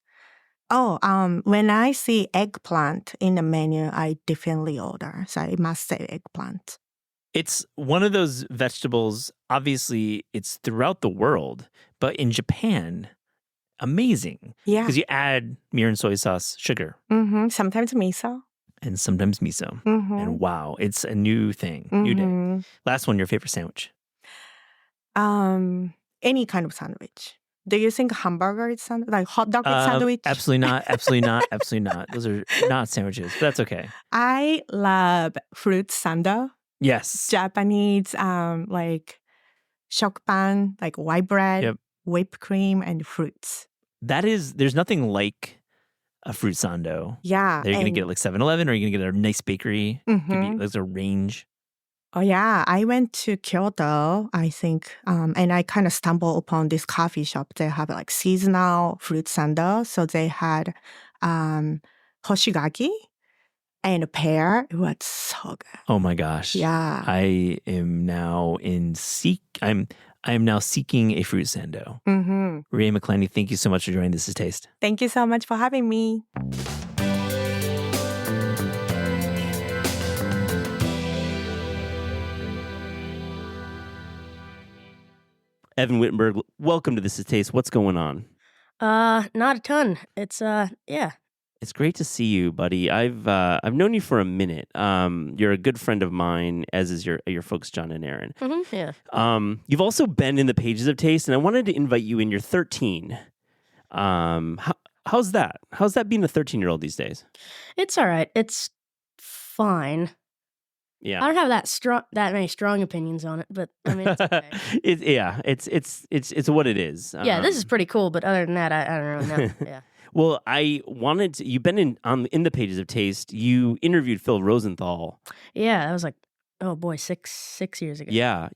Oh, when I see eggplant in the menu, I definitely order. So I must say eggplant. It's one of those vegetables, obviously, it's throughout the world, but in Japan, amazing. Yeah. Because you add mirin soy sauce, sugar. Sometimes miso. And sometimes miso. And wow, it's a new thing, new day. Last one, your favorite sandwich? Any kind of sandwich. Do you think hamburger is like hot dog sandwich? Absolutely not. Absolutely not. Absolutely not. Those are not sandwiches, but that's okay. I love fruit sundae. Yes. Japanese, like shokupan, like white bread, whipped cream, and fruits. There's nothing like a fruit sando. Yeah. Are you going to get it like 7-Eleven or are you going to get a nice bakery? There's a range. Oh, yeah. I went to Kyoto, I think, and I kind of stumbled upon this coffee shop. They have like seasonal fruit sundae. So they had hoshigaki and a pear. It was so good. Oh my gosh. Yeah. I am now I am now seeking a fruit sando. Rie McClenny, thank you so much for joining This Is Taste. Thank you so much for having me. Evan Wittenberg, welcome to This Is Taste. What's going on? Not a ton. It's yeah. It's great to see you, buddy. I've known you for a minute. You're a good friend of mine, as is your folks, John and Aaron. Yeah. You've also been in the pages of Taste, and I wanted to invite you in. You're 13. How's that? How's that being a 13-year-old these days? It's all right. It's fine. Yeah. I don't have that many strong opinions on it, but I mean, it's okay. It's what it is. Yeah, this is pretty cool, but other than that, I don't really know. Yeah. Well, I wanted to, you've been in the pages of Taste. You interviewed Phil Rosenthal. Yeah, that was like, oh boy, six years ago. Yeah.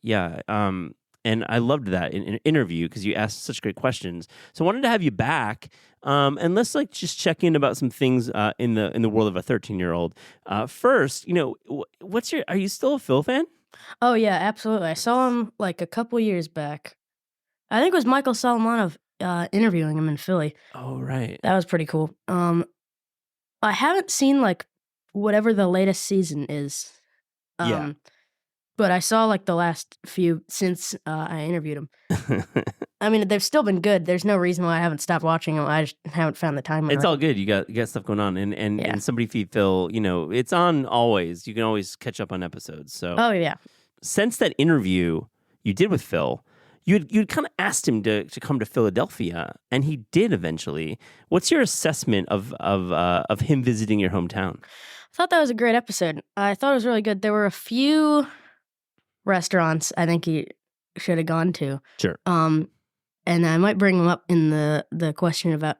And I loved that in an interview because you asked such great questions. So I wanted to have you back, and let's like just check in about some things in the world of a 13-year-old. First, are you still a Phil fan? Oh yeah, absolutely. I saw him like a couple years back. I think it was Michael Solomonov interviewing him in Philly. Oh right. That was pretty cool. I haven't seen like whatever the latest season is. Yeah. But I saw like the last few since I interviewed him. I mean, they've still been good. There's no reason why I haven't stopped watching them. I just haven't found the time. It's all good. You got stuff going on, and somebody feed Phil. It's on always. You can always catch up on episodes. So oh yeah. Since that interview you did with Phil, you'd kind of asked him to come to Philadelphia, and he did eventually. What's your assessment of him visiting your hometown? I thought that was a great episode. I thought it was really good. There were a few restaurants I think he should have gone to. Sure. And I might bring them up in the question about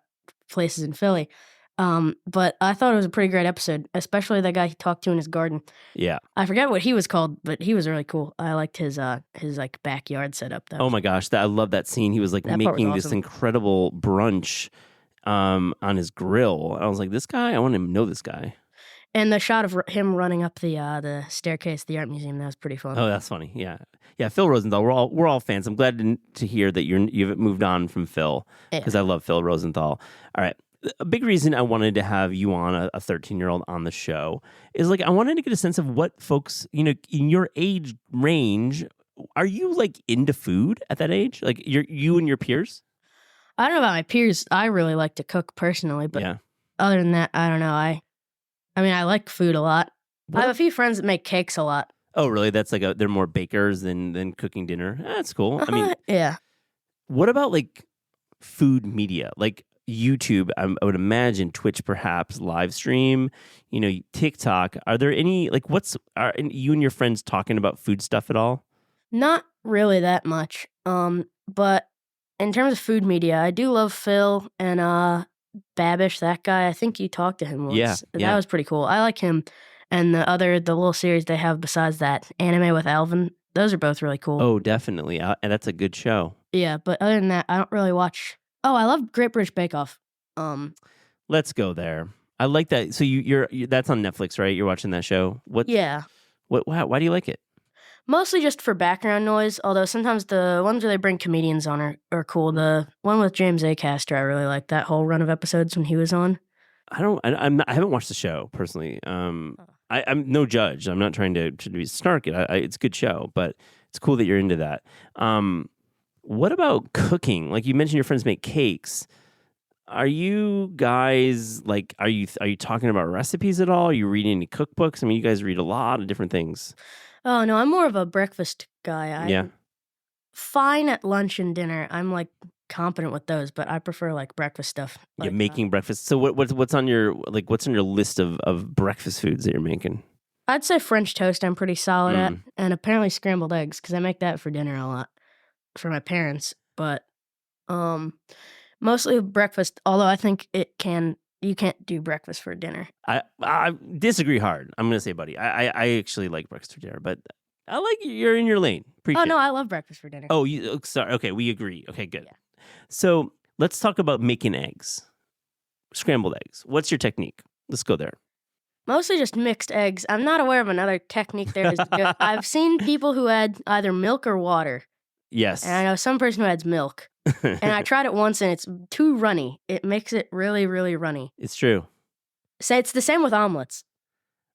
places in Philly. But I thought it was a pretty great episode, especially that guy he talked to in his garden. Yeah. I forget what he was called, but he was really cool. I liked his like backyard setup. Oh my gosh, I love that scene. He was like making this incredible brunch on his grill. I was like, this guy, I want to know this guy. And the shot of him running up the staircase, the art museum, that was pretty fun. Oh, that's funny. Yeah. Phil Rosenthal. We're all fans. I'm glad to hear that you've moved on from Phil because I love Phil Rosenthal. All right. A big reason I wanted to have you on a 13-year-old on the show is like I wanted to get a sense of what folks in your age range. Are you like into food at that age? Like you and your peers? I don't know about my peers. I really like to cook personally, but other than that, I don't know. I mean, I like food a lot. I have a few friends that make cakes a lot. Oh, really? That's like they're more bakers than cooking dinner. That's cool. I mean, yeah. What about like food media, like YouTube? I would imagine Twitch, perhaps live stream. TikTok. Are there any like are you and your friends talking about food stuff at all? Not really that much. But in terms of food media, I do love Phil and Babish, that guy. I think you talked to him once. Yeah. That was pretty cool. I like him. And the little series they have besides that, Anime with Alvin, those are both really cool. Oh, definitely. And that's a good show. Yeah, but other than that, I don't really watch. Oh, I love Great British Bake Off. Let's go there. I like that. So you're that's on Netflix, right? You're watching that show. Yeah. Why do you like it? Mostly just for background noise, although sometimes the ones where they bring comedians on are cool. The one with James Acaster, I really like that whole run of episodes when he was on. I haven't watched the show personally. I'm no judge. I'm not trying to be snarky. It's a good show, but it's cool that you're into that. What about cooking? Like you mentioned, your friends make cakes. Are you guys like? Are you talking about recipes at all? Are you reading any cookbooks? I mean, you guys read a lot of different things. Oh, no, I'm more of a breakfast guy. I'm fine at lunch and dinner. I'm, like, competent with those, but I prefer, like, breakfast stuff. Like, making breakfast. So what's on your list of breakfast foods that you're making? I'd say French toast I'm pretty solid at, and apparently scrambled eggs, because I make that for dinner a lot for my parents. But mostly breakfast, although I think you can't do breakfast for dinner. I disagree hard. I'm going to say, buddy, I actually like breakfast for dinner, but I like you're in your lane. Appreciate no, I love breakfast for dinner. Oh, sorry. Okay, we agree. Okay, good. Yeah. So let's talk about making eggs, scrambled eggs. What's your technique? Let's go there. Mostly just mixed eggs. I'm not aware of another technique there is good. I've seen people who add either milk or water. Yes. And I know some person who adds milk. And I tried it once and it's too runny. It makes it really, really runny. It's true. So it's the same with omelets.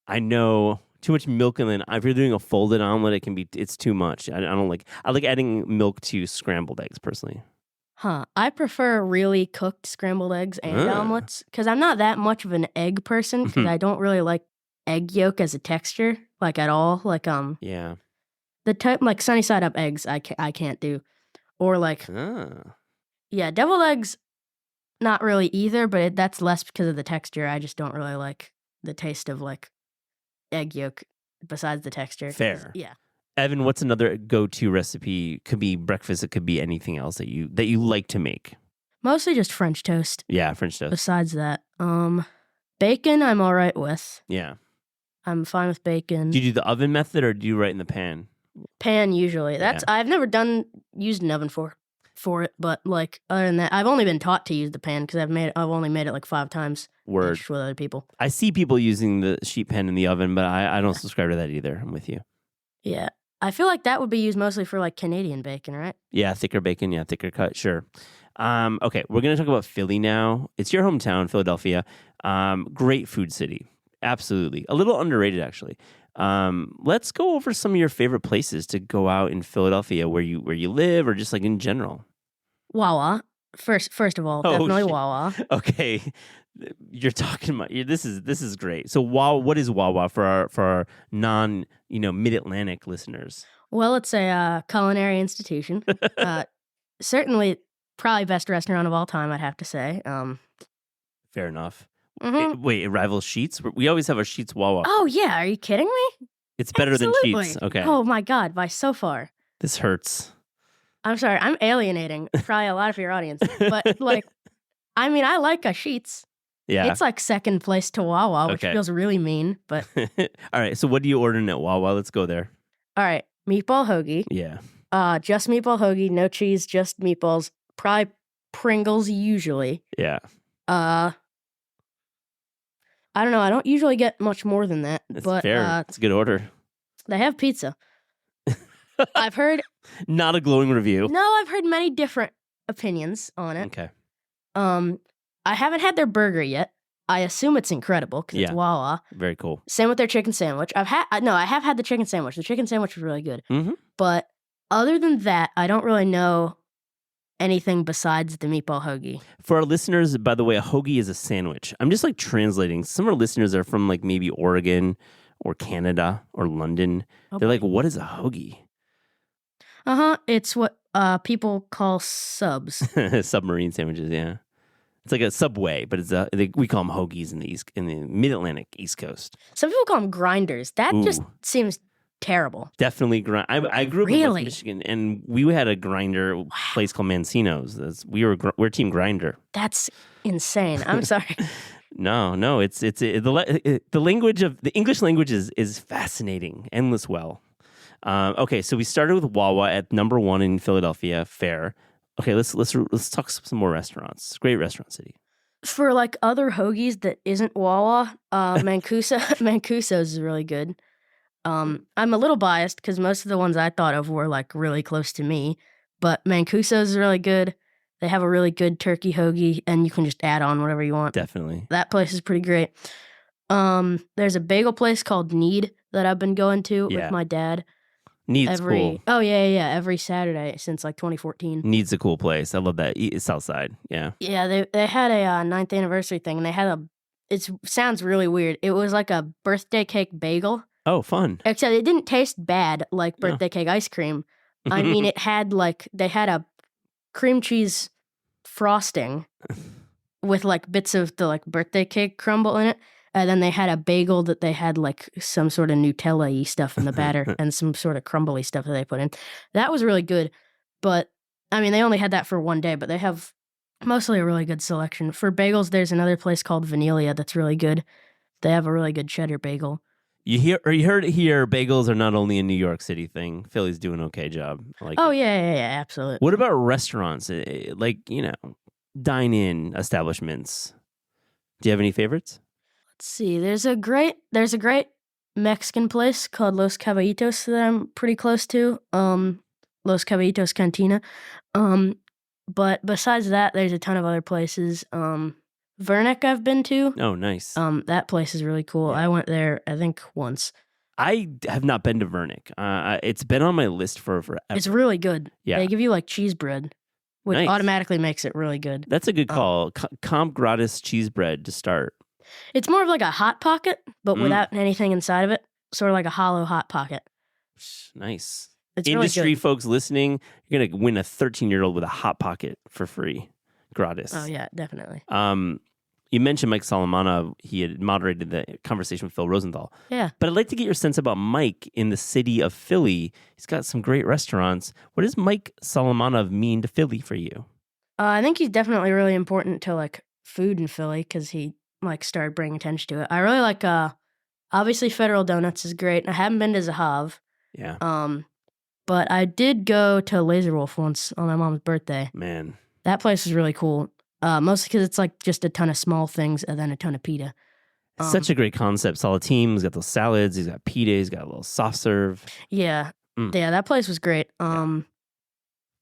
I know. Too much milk, and then if you're doing a folded omelet, it's too much. I like adding milk to scrambled eggs personally. Huh. I prefer really cooked scrambled eggs and omelets because I'm not that much of an egg person because I don't really like egg yolk as a texture, like at all. Like yeah, the type like sunny side up eggs I can't do. Or like, yeah, deviled eggs, not really either, but that's less because of the texture. I just don't really like the taste of like egg yolk besides the texture. Fair. Yeah. Evan, what's another go-to recipe? Could be breakfast. It could be anything else that you like to make. Mostly just French toast. Yeah, French toast. Besides that, bacon I'm all right with. Yeah. I'm fine with bacon. Do you do the oven method or do you right in the pan? Pan usually. I've never used an oven for it, but like other than that, I've only been taught to use the pan because I've only made it like 5 times each with other people. I see people using the sheet pan in the oven, but I don't subscribe to that either. I'm with you. Yeah. I feel like that would be used mostly for like Canadian bacon, right? Yeah, thicker bacon, thicker cut, sure. Okay, we're going to talk about Philly now. It's your hometown, Philadelphia. Great food city. Absolutely. A little underrated, actually. Let's go over some of your favorite places to go out in Philadelphia where you live or just like in general. Wawa. First of all, definitely Wawa. Okay. You're talking about this is great. So Wawa, what is Wawa for our non, mid-Atlantic listeners? Well, it's a culinary institution. Certainly probably best restaurant of all time, I'd have to say. Fair enough. Mm-hmm. Wait, it rivals Sheetz? We always have our Sheetz Wawa. Oh, yeah. Are you kidding me? It's better Absolutely. than Sheetz. Okay. Oh, my God. By so far. This hurts. I'm sorry. I'm alienating probably a lot of your audience. But, I like a Sheetz. Yeah. It's like second place to Wawa, which feels really mean. But all right. So what do you order at Wawa? Let's go there. All right. Meatball hoagie. Yeah. Just meatball hoagie. No cheese. Just meatballs. Probably Pringles usually. Yeah. I don't know. I don't usually get much more than that. That's but fair. It's a good order. They have pizza. I've heard. Not a glowing review. No, I've heard many different opinions on it. Okay. I haven't had their burger yet. I assume it's incredible because it's Wawa. Very cool. Same with their chicken sandwich. I have had the chicken sandwich. The chicken sandwich was really good. Mm-hmm. But other than that, I don't really know anything besides the meatball hoagie. For our listeners, by the way, a hoagie is a sandwich. I'm just like translating. Some of our listeners are from like maybe Oregon or Canada or London. They're like, what is a hoagie? It's what people call subs. Submarine sandwiches, yeah. It's like a Subway, but we call them hoagies in the Mid-Atlantic East Coast. Some people call them grinders. That just seems terrible. Definitely grind. I grew up in West Michigan, and we had a grinder place called Mancino's. We're Team Grinder. That's insane. I'm sorry. No. It's the language of the English language is fascinating, endless well. Okay, so we started with Wawa at number 1 in Philadelphia. Fair. Okay, let's talk some more restaurants. It's a great restaurant city. For like other hoagies that isn't Wawa, Mancuso's is really good. I'm a little biased because most of the ones I thought of were like really close to me, but Mancuso's is really good. They have a really good turkey hoagie, and you can just add on whatever you want. Definitely. That place is pretty great. There's a bagel place called Need that I've been going to with my dad. Need's cool. Oh, yeah. Every Saturday since like 2014. Need's a cool place. I love that. It's Southside. Yeah. Yeah, they had a 9th anniversary thing, and they had it sounds really weird. It was like a birthday cake bagel. Oh, fun. Except it didn't taste bad like birthday cake ice cream. I mean, it had they had a cream cheese frosting with like bits of the like birthday cake crumble in it. And then they had a bagel that they had like some sort of Nutella-y stuff in the batter and some sort of crumbly stuff that they put in. That was really good. But, I mean, they only had that for one day, but they have mostly a really good selection. For bagels, there's another place called Vanilla that's really good. They have a really good cheddar bagel. You heard it here, bagels are not only a New York City thing. Philly's doing an okay job. Yeah, absolutely. What about restaurants? Like, dine-in establishments. Do you have any favorites? Let's see. There's a great Mexican place called Los Caballitos that I'm pretty close to. Los Caballitos Cantina. But besides that, there's a ton of other places. Vernick I've been to. Oh, nice. That place is really cool. Yeah. I went there, I think, once. I have not been to Vernick. It's been on my list for forever. It's really good. Yeah. They give you like cheese bread, which automatically makes it really good. That's a good call. Comp gratis cheese bread to start. It's more of like a Hot Pocket, but without anything inside of it. Sort of like a hollow Hot Pocket. Nice. It's Industry really good. Folks listening, you're going to win a 13-year-old with a Hot Pocket for free. Gratis. Oh, yeah, definitely. You mentioned Mike Salamana. He had moderated the conversation with Phil Rosenthal. Yeah. But I'd like to get your sense about Mike in the city of Philly. He's got some great restaurants. What does Mike Salamana mean to Philly for you? I think he's definitely really important to like food in Philly because he like started bringing attention to it. I really like obviously Federal Donuts is great. I haven't been to Zahav. Yeah. But I did go to Laser Wolf once on my mom's birthday. Man. That place was really cool. Mostly because it's like just a ton of small things and then a ton of pita. Such a great concept. Solid team. He's got those salads. He's got pita. He's got a little soft serve. Yeah. Yeah, that place was great. I'm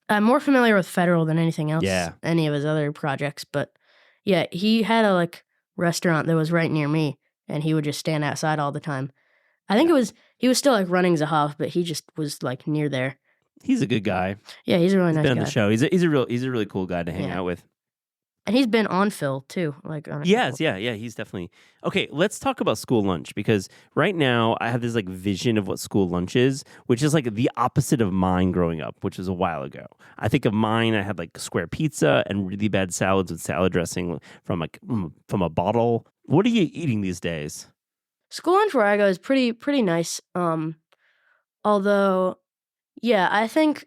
more familiar with Federal than anything else. Yeah. Any of his other projects. But yeah, he had a like restaurant that was right near me, and he would just stand outside all the time. I think he was still like running Zahav, but he just was like near there. He's a good guy. Yeah, he's a really He's nice been guy. on the show. He's a really cool guy to hang out with. And he's been on Phil too. Like on Yes, yeah. He's definitely okay. Let's talk about school lunch, because right now I have this like vision of what school lunch is, which is like the opposite of mine growing up, which was a while ago. I think of mine, I had like square pizza and really bad salads with salad dressing from a bottle. What are you eating these days? School lunch where I go is pretty nice. Although, yeah, I think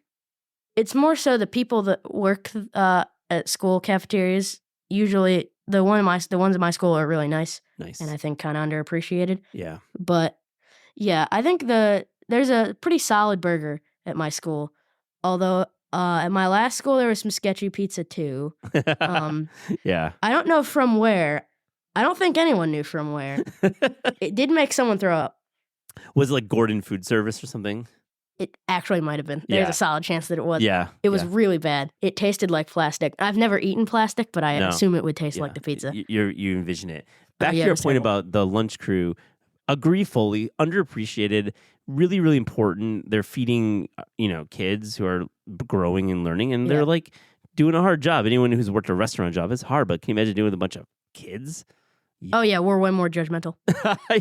it's more so the people that work at school cafeterias. Usually, the ones in my school are really nice. Nice. And I think kind of underappreciated. Yeah. But yeah, I think there's a pretty solid burger at my school. Although at my last school there was some sketchy pizza too. Yeah. I don't know from where. I don't think anyone knew from where. It did make someone throw up. Was it like Gordon Food Service or something? It actually might have been. There's Yeah. a solid chance that it was. Yeah. It was really bad. It tasted like plastic. I've never eaten plastic, but I assume it would taste like the pizza. You envision it. Back to yeah, your it was point terrible. about the lunch crew. Agree fully. Underappreciated. Really, really important. They're feeding, kids who are growing and learning, and they're like doing a hard job. Anyone who's worked a restaurant job, it's hard. But can you imagine doing it with a bunch of kids? Oh yeah, we're way more judgmental.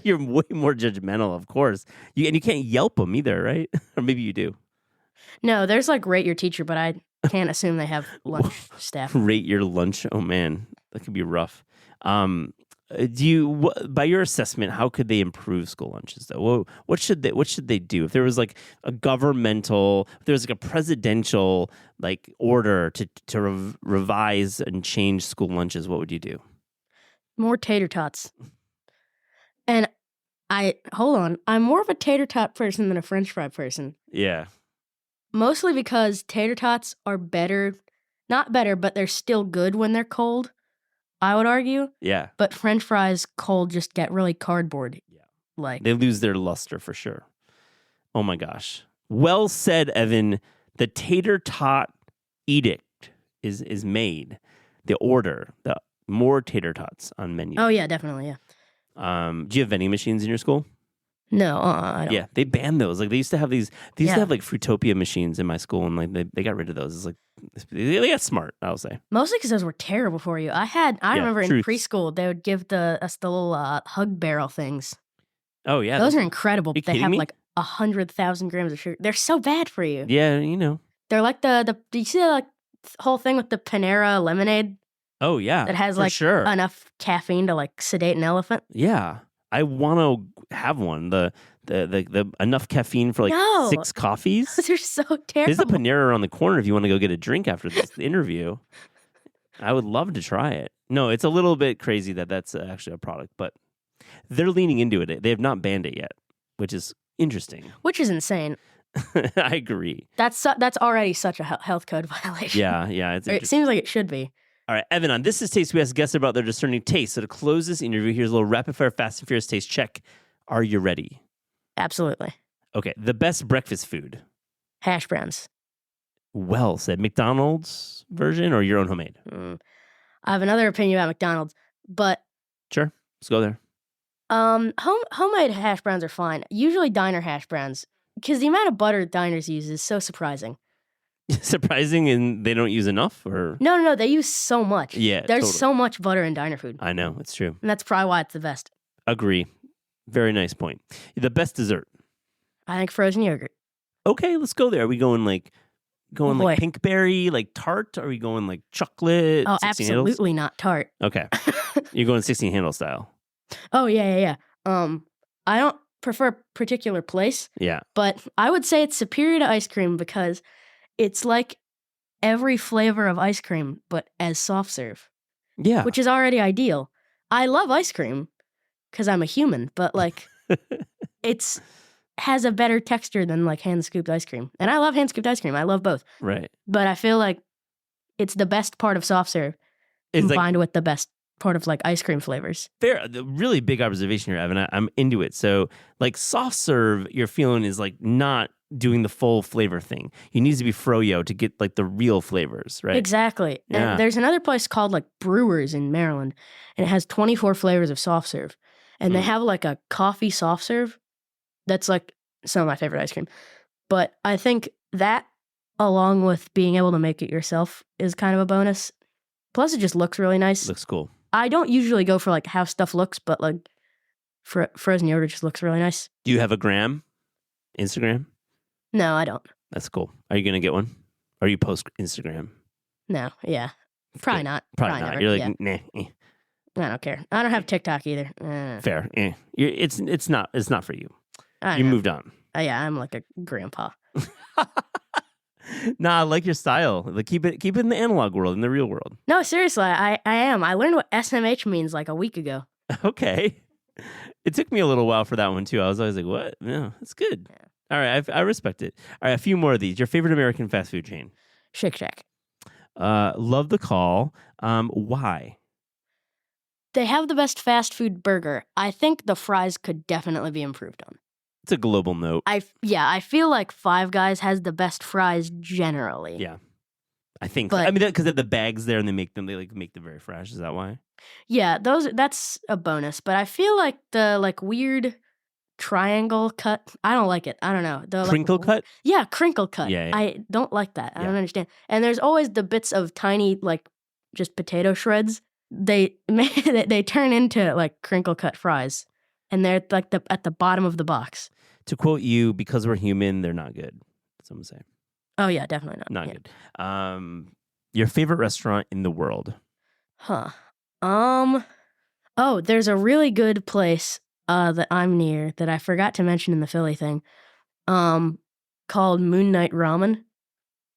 You're way more judgmental, of course. And you can't Yelp them either, right? Or maybe you do. No, there's like rate your teacher, but I can't assume they have lunch staff. Rate your lunch. Oh man, that could be rough. By your assessment, how could they improve school lunches though? What should they do? If there was like a presidential like order to revise and change school lunches, what would you do? More tater tots. And I'm more of a tater tot person than a French fry person. Yeah. Mostly because tater tots are not better, but they're still good when they're cold, I would argue. Yeah. But French fries cold just get really cardboard. Yeah. Like They lose their luster for sure. Oh my gosh. Well said, Evan. The tater tot edict is made. The order, the more tater tots on menu. Oh yeah, definitely, yeah. Do you have vending machines in your school? No, I don't. Yeah, they banned those. Like they used to have these. They used to have like Fruitopia machines in my school, and like they got rid of those. It's like they got smart, I'll say. Mostly because those were terrible for you. I remember in truth. preschool they would give us the little hug barrel things. Oh yeah, Those are incredible. you They kidding have me? like 100,000 grams of sugar. They're so bad for you. Yeah, They're like the do you see the like whole thing with the Panera lemonade Oh yeah, that has for like sure. enough caffeine to like sedate an elephant? Yeah, I want to have one. The enough caffeine for like No. 6 coffees. Those are so There's a terrible. Panera around the corner if you want to go get a drink after this interview. I would love to try it. No, it's a little bit crazy that that's actually a product, but they're leaning into it. They have not banned it yet, which is interesting. Which is insane. I agree. That's already such a health code violation. Yeah. It's Or it interesting. seems like it should be. All right, Evan, on This Is Taste, we ask guests about their discerning taste. So to close this interview, here's a little rapid fire Fast and Furious taste check. Are you ready? Absolutely. Okay, the best breakfast food. Hash browns. Well said. McDonald's version or your own homemade? I have another opinion about McDonald's, but Sure, let's go there. homemade hash browns are fine. Usually diner hash browns, because the amount of butter diners use is so surprising. Surprising, and they don't use enough, or No, they use so much. Yeah, There's totally. so much butter in diner food, I know it's true. and that's probably why it's the best. Agree. Very nice point. The best dessert. I think frozen yogurt. Okay, let's go there. Are we going like Boy. pinkberry, like tart? Are we going like chocolate? Oh, 16 handles? absolutely not tart. Okay, you're going 16 handle style. Oh yeah. I don't prefer a particular place, Yeah. but I would say it's superior to ice cream because it's like every flavor of ice cream, but as soft serve, Yeah. which is already ideal. I love ice cream because I'm a human, but like it's has a better texture than like hand scooped ice cream. And I love hand scooped ice cream. I love both. Right. But I feel like it's the best part of soft serve It's combined with the best part of like ice cream flavors. fair. The really big observation here, Evan. I'm into it. So like soft serve, your feeling is like not doing the full flavor thing. You need to be froyo to get like the real flavors, right? Exactly. Yeah. And there's another place called like Brewers in Maryland, and it has 24 flavors of soft serve. And they have like a coffee soft serve that's like some of my favorite ice cream. But I think that, along with being able to make it yourself, is kind of a bonus. Plus, it just looks really nice. Looks cool. I don't usually go for like how stuff looks, but like frozen yogurt just looks really nice. Do you have a Instagram? No, I don't. That's cool. Are you going to get one? Or you post Instagram? No, yeah. Probably not. Probably not. never. You're Yeah. like, nah. I don't care. I don't have TikTok either. Fair. It's not for you. I You know. moved on. Yeah, I'm like a grandpa. Nah, I like your style. Like keep it in the analog world, in the real world. No, seriously, I am. I learned what SMH means like a week ago. Okay. It took me a little while for that one too. I was always like, what? No, that's good. Yeah. All right, I respect it. All right, a few more of these. Your favorite American fast food chain? Shake Shack. Love the call. Why? They have the best fast food burger. I think the fries could definitely be improved on. It's a global note. I feel like Five Guys has the best fries generally. Yeah. I think But- so. I mean, because they have the bags there and they make them very fresh. Is that why? Yeah, that's a bonus. But I feel like the like weird triangle cut, I don't like it. I don't know. The, like, Crinkle cut? Yeah, crinkle cut. Yeah. I don't like that. I Yeah. don't understand. And there's always the bits of tiny like just potato shreds. They turn into like crinkle cut fries, and they're like at the bottom of the box. To quote you, because we're human, they're not good. That's what I'm saying. Oh yeah, definitely not. Not Yeah. good. Your favorite restaurant in the world? Huh. Oh, there's a really good place that I'm near that I forgot to mention in the Philly thing. Called Moon Night Ramen.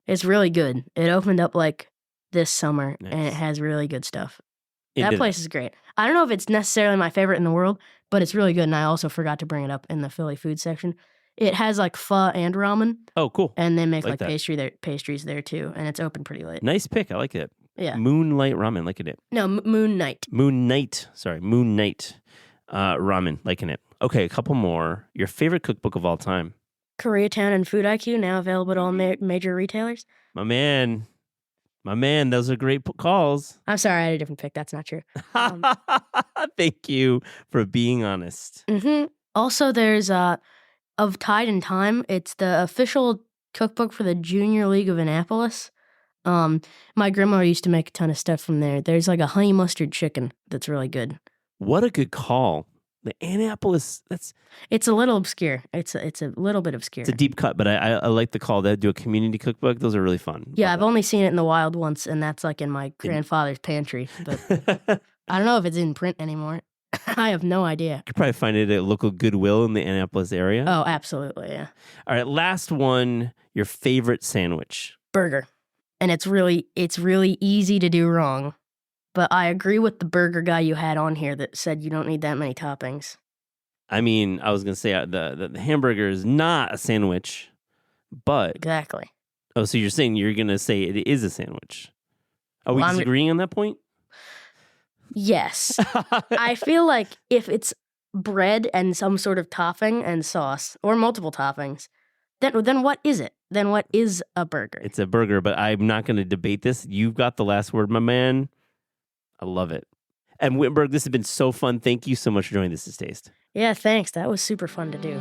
It's really good. It opened up like this summer, and Nice. it has really good stuff. It That did- place is great. I don't know if it's necessarily my favorite in the world, but it's really good. And I also forgot to bring it up in the Philly food section. It has like pho and ramen, Oh, cool. and they make Like like that. pastries there too. And it's open pretty late. Nice pick. I like it. Yeah. Moonlight ramen, liking it. No, Moon Night. Moon Night ramen, liking it. Okay, a couple more. Your favorite cookbook of all time? Koreatown and Food IQ, now available at all major retailers. My man, those are great calls. I'm sorry, I had a different pick. That's not true. Thank you for being honest. Also, there's of Tide and Time. It's the official cookbook for the Junior League of Annapolis. My grandma used to make a ton of stuff from there. There's like a honey mustard chicken that's really good. What a good call. The Annapolis, It's a little obscure. It's a little bit obscure. it's a deep cut, but I like the call. They do a community cookbook. Those are really fun. Yeah, I've only seen it in the wild once, and that's like in my grandfather's pantry. But I don't know if it's in print anymore. I have no idea. You could probably find it at local Goodwill in the Annapolis area. Oh, absolutely, yeah. All right, last one. Your favorite sandwich? Burger. And it's really easy to do wrong. But I agree with the burger guy you had on here that said you don't need that many toppings. I mean, I was gonna say the hamburger is not a sandwich, but Exactly. oh, so you're saying you're gonna say it is a sandwich? Are we Well, disagreeing on that point? Yes. I feel like if it's bread and some sort of topping and sauce, or multiple toppings, then what is it? Then what is a burger? It's a burger, but I'm not gonna debate this. You've got the last word, my man. I love it. And Wittenberg, this has been so fun. Thank you so much for joining This Is Taste. Yeah, thanks. That was super fun to do.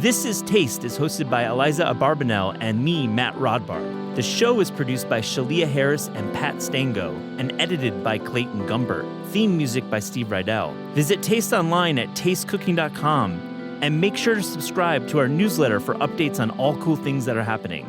This is Taste is hosted by Eliza Abarbanel and me, Matt Rodbar. The show is produced by Shalia Harris and Pat Stango and edited by Clayton Gumbert. Theme music by Steve Rydell. Visit Taste online at tastecooking.com and make sure to subscribe to our newsletter for updates on all cool things that are happening.